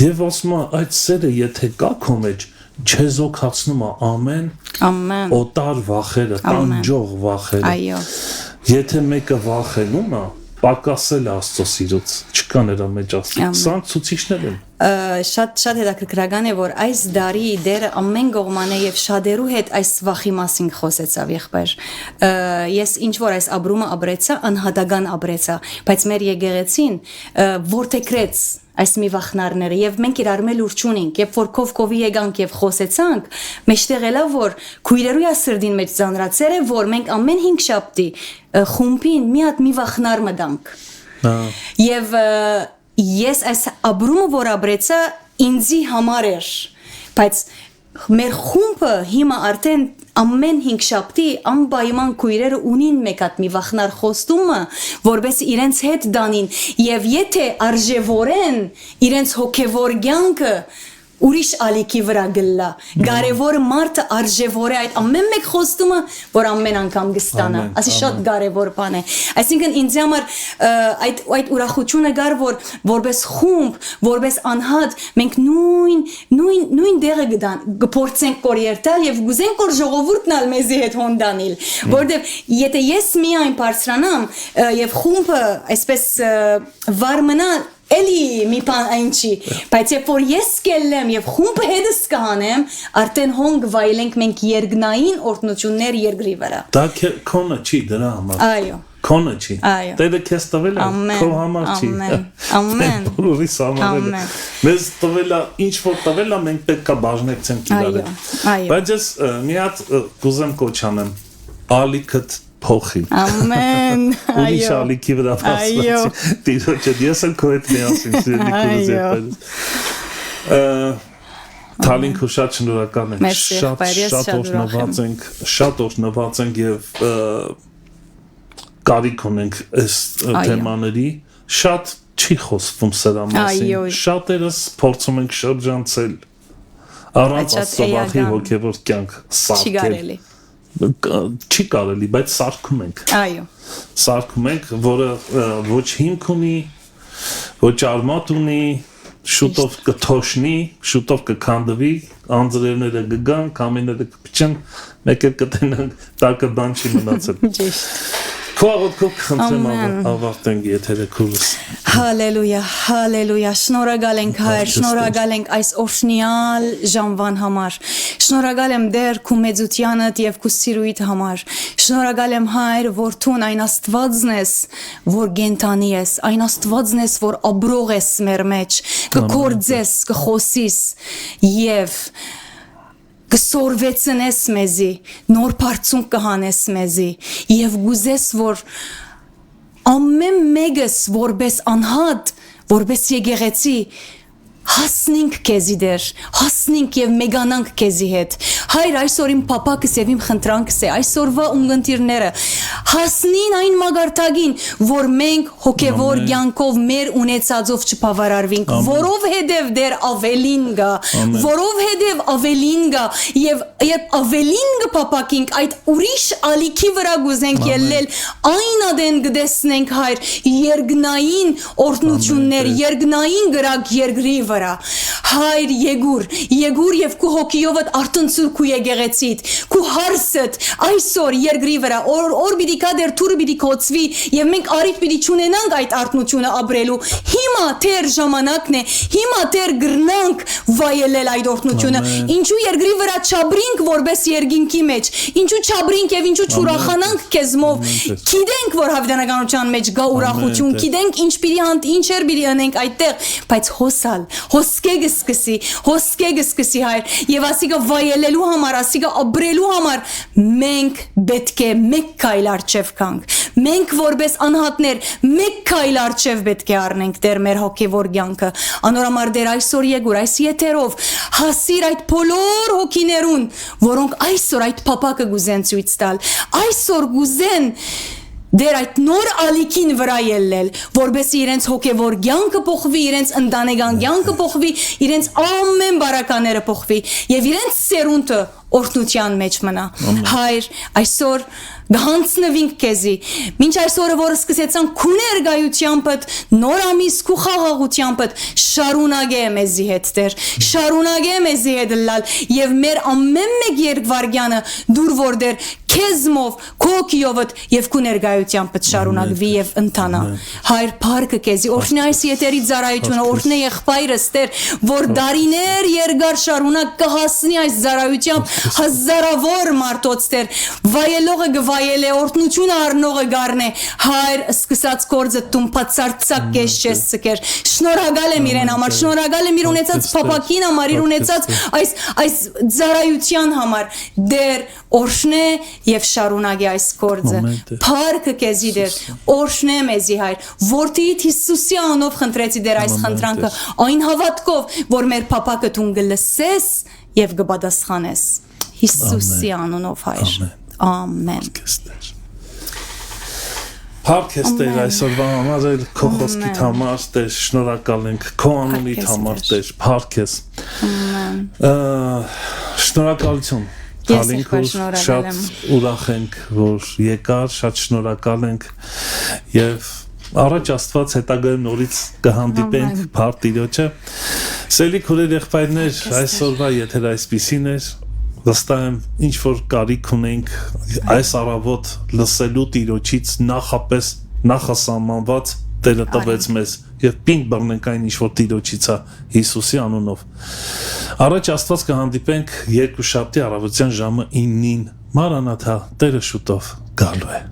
Եվ ասում է, այդ սերը եթե կա քո մեջ, չեզոքացնում է ամեն օտար վախերը, տանջող վախերը։ Այո։ Եթե մեկը վախենում է, պակասել է Աստծո սիրուց, չկա նրա մեջ Աստծո։ Սրանք ցուցիչներ են։ Շատ հետաքրքրական է, որ այս դարի դերը ամեն կողման է եւ շատերու հետ այս վախի մասին խոսեցավ եղբայր։ Ես ինչ որ այս ապրումը ապրեցա, անհատական ապրեցա, բայց մեր եկեղեցին որթեքրեց այս մի վախնարները եւ մենք իրար մել ուր չունենք, երբ որ կովի եկանք եւ խոսեցանք, մեջտեղ էլա որ քույրերու սրդին մեջ ծանրացեր է, որ մենք ամեն 5 շաբթի խումբին մի հատ մի վախնար մտանք։ Եվ ես այս ապրումը որ ապրեցա ինձի համար էր, բայց մեր խումբը հիմա արդեն ամեն 5 շաբթի անպայման քույրերը ունին մեկ հատ մի վախնար խոստումը, որպես իրենց հետ դանին, եւ եթե արժևորեն իրենց հոգեվոր կյանքը ուրիշ ալիքի վրա գլա, կարևոր մարդը արժևոր է այդ ամեն մեկ խոստումը, որ ամեն անգամ կստանա, ասի շատ կարևոր բան է, այսինքն ինձ համար այդ ուրախությունը գար, որ որպես խումբ, որպես անհատ, մենք նույն դեղը կփորձենք կորերտալ եւ գուզենք որ ժողովուրդն ալ մեզի հետ հոնդանիլ, որտեւ եթե ես միայն բարձրանամ եւ խումբը այսպես վարմնա Էլի մի բան այն չի, բայց երբ որ ես կելեմ եւ խումբը հետս կանեմ, արդեն հոնգ վայելենք մենք երկնային օրհնություններ երկրի վրա։ Դա քոնը չի դրա համար։ Այո։ Քոնը չի։ Տերը քեզ տվել է, քո համար չի։ Ամեն։ Բոլորիս համար է։ Մեզ տվել է, ինչ որ տվել է, մենք պետք է բաժնեցենք իրար հետ։ Բայց ես մի հատ կուզեմ կոչ անեմ, ալիքդ փոխի։ Ամեն, այո։ Ուրիշ ալիքի վրա փոխեցի։ Տիրոջը ես էլ քո հետ միասին սիրելի քույրս։ Թալինքը շատ շնորհակալ ենք։ Շատ օրհնված ենք եւ կարիք ունենք այս թեմաների։ Շատ չի խոսվում սրա մասին։ Շատերս փորձում ենք շրջանցել առանց Աստծո վախի հոգեվոր կյանք սարքել։ Չի կարելի, բայց սարքում ենք։ Այո։ Սարքում ենք, որը ոչ հիմք ունի, ոչ արմատ ունի, շուտով կթոշնի, շուտով կքանդվի, անձրևները կգան, կամիները կփչեն, մեկ էլ կտենան տակը բան չի մնացել։ Ճիշտ։ Քո աղոթքով խնդրեմ ավարտենք եթերը քուրս։ Հալելույա, հալելույա, շնորհակալ ենք Հայր, շնորհակալ ենք այս օրհնյալ ժամվան համար։ Շնորհակալ եմ դեր քու մեծությանդ եւ քու սիրույթ համար։ Շնորհակալ եմ Հայր, որ դու այն Աստվածն ես, որ գենտանի ես, այն Աստվածն ես, որ ապրող ես մեր մեջ, կգործես, կխոսիս եւ կսորվեցնես մեզի, նոր բարձունք կհանես մեզի եւ գուզես որ ամեն մեկս որպես անհատ, որպես եկեղեցի հասնենք քեզի դեր, հասնենք եւ մեգանանք քեզի հետ, հայր այսօր իմ պապակս եւ իմ խնդրանքս է այսօրվա ունգընտիրները հասնին այն մագարտագին որ մենք հոգեվոր կյանքով մեր ունեցածով չբավարարվենք որովհետեւ դեր ավելին գա որովհետեւ ավելին գա եւ երբ ավելին կփապակենք այդ ուրիշ ալիքի վրա գուզենք ելնել այն ադեն գտեսնենք հայր երգնային օրհնություններ երգնային գրակ երկրի վրա հայր եգուր եւ քու հոգիովդ արտնցուր քու եկեղեցիդ քու հարսդ այսօր երկրի վրա օր պիտի կա դեր թուրը պիտի կոծվի եւ մենք արիթ պիտի ճունենանք այդ արտնությունը ապրելու հիմա թեր ժամանակն է հիմա թեր գրնանք վայելել այդ օրհնությունը ինչու երկրի վրա չաբրինք որպես երկինքի մեջ ինչու չաբրինք եւ ինչու չուրախանանք քեզմով գիտենք որ հավիտենականության մեջ գա ուրախություն գիտենք ինչեր պիտի անենք այդտեղ բայց հոսկեգ սկսի հայր եւ ասիկա վայելելու համար ասիկա ապրելու համար մենք պետք է մեկ քայլ արչեվ կանք մենք որպես անհատներ մեկ քայլ արչեվ պետք է առնենք դեր մեր հոգեվոր կյանքը անորամար դեր այսօր եգուր այս եթերով հասիր այդ բոլոր հոգիներուն որոնք այսօր այդ փապակը գուզեն ցույց տալ այսօր գուզեն դեր այդ նոր ալիքին վրա ելնել որբեսի իրենց հոգեվոր կյանքը փոխվի իրենց ընտանեկան կյանքը փոխվի իրենց ամեն բարակաները փոխվի եւ իրենց սերունդը օրհնության մեջ մնա հայր այսօր գանցնվինք քեզի մինչ այսօրը որ սկսեցան քուներ գայությամբ նոր ամիս քու խաղաղությամբ շարունակե մեզի հետ դեր շարունակե մեզի հետ լալ եւ մեր ամեն մեկ երկվարգյանը դուր որ դեր քեզմով քոքիովդ եւ քու ներգայությամբ շարունակվի եւ ընթանա հայր փառքը քեզի օրհնի այս եթերի ծառայությունը օրհնի եղբայրս դեր որ դարիներ երկար շարունակ կհասնի այս ծառայությամբ հազարավոր մարդոց դեր վայելողը գվայելե օրհնությունը առնողը գառնե հայր սկսած կորձը տումպացարցակ քեզ չես ցկեր շնորհակալ եմ իրեն համար շնորհակալ եմ իր ունեցած փապակին համար իր ունեցած այս ծառայության համար դեր օրհնե եւ շարունակի այս կորձը փառքը քեզի դեր օրհնե մեզի հայր որդիդ Հիսուսի անունով խնդրեցի դեր այս խնդրանքը այն հավատքով որ մեր փապակը դու գլսես եւ կպատասխանես Հիսուսի անունով հայր ամեն Փառքես Տեր այսօրվա համար քո խոսքիդ համար Տեր շնորհակալ ենք քո անունիդ համար Տեր փառքես շնորհակալություն Քալինք շատ ուրախ ենք որ եկար շատ շնորհակալ ենք եւ առաջ Աստված հետագայում նորից կհանդիպենք Փառք Տիրոջը Սելի քուրեր եղբայրներ այսօրվա եթեր այսպիսին էր վստահ եմ ինչ որ կարիք ունենք այս առավոտ լսելու Տիրոջից նախապես նախասահմանված Տերը տվեց մեզ եւ պինդ բռնենք այն ինչ որ Տիրոջից է Հիսուսի անունով Առաջ Աստված կհանդիպենք երկուշաբթի առավոտյան ժամը 9-ին Մարանաթա Տերը շուտով գալու է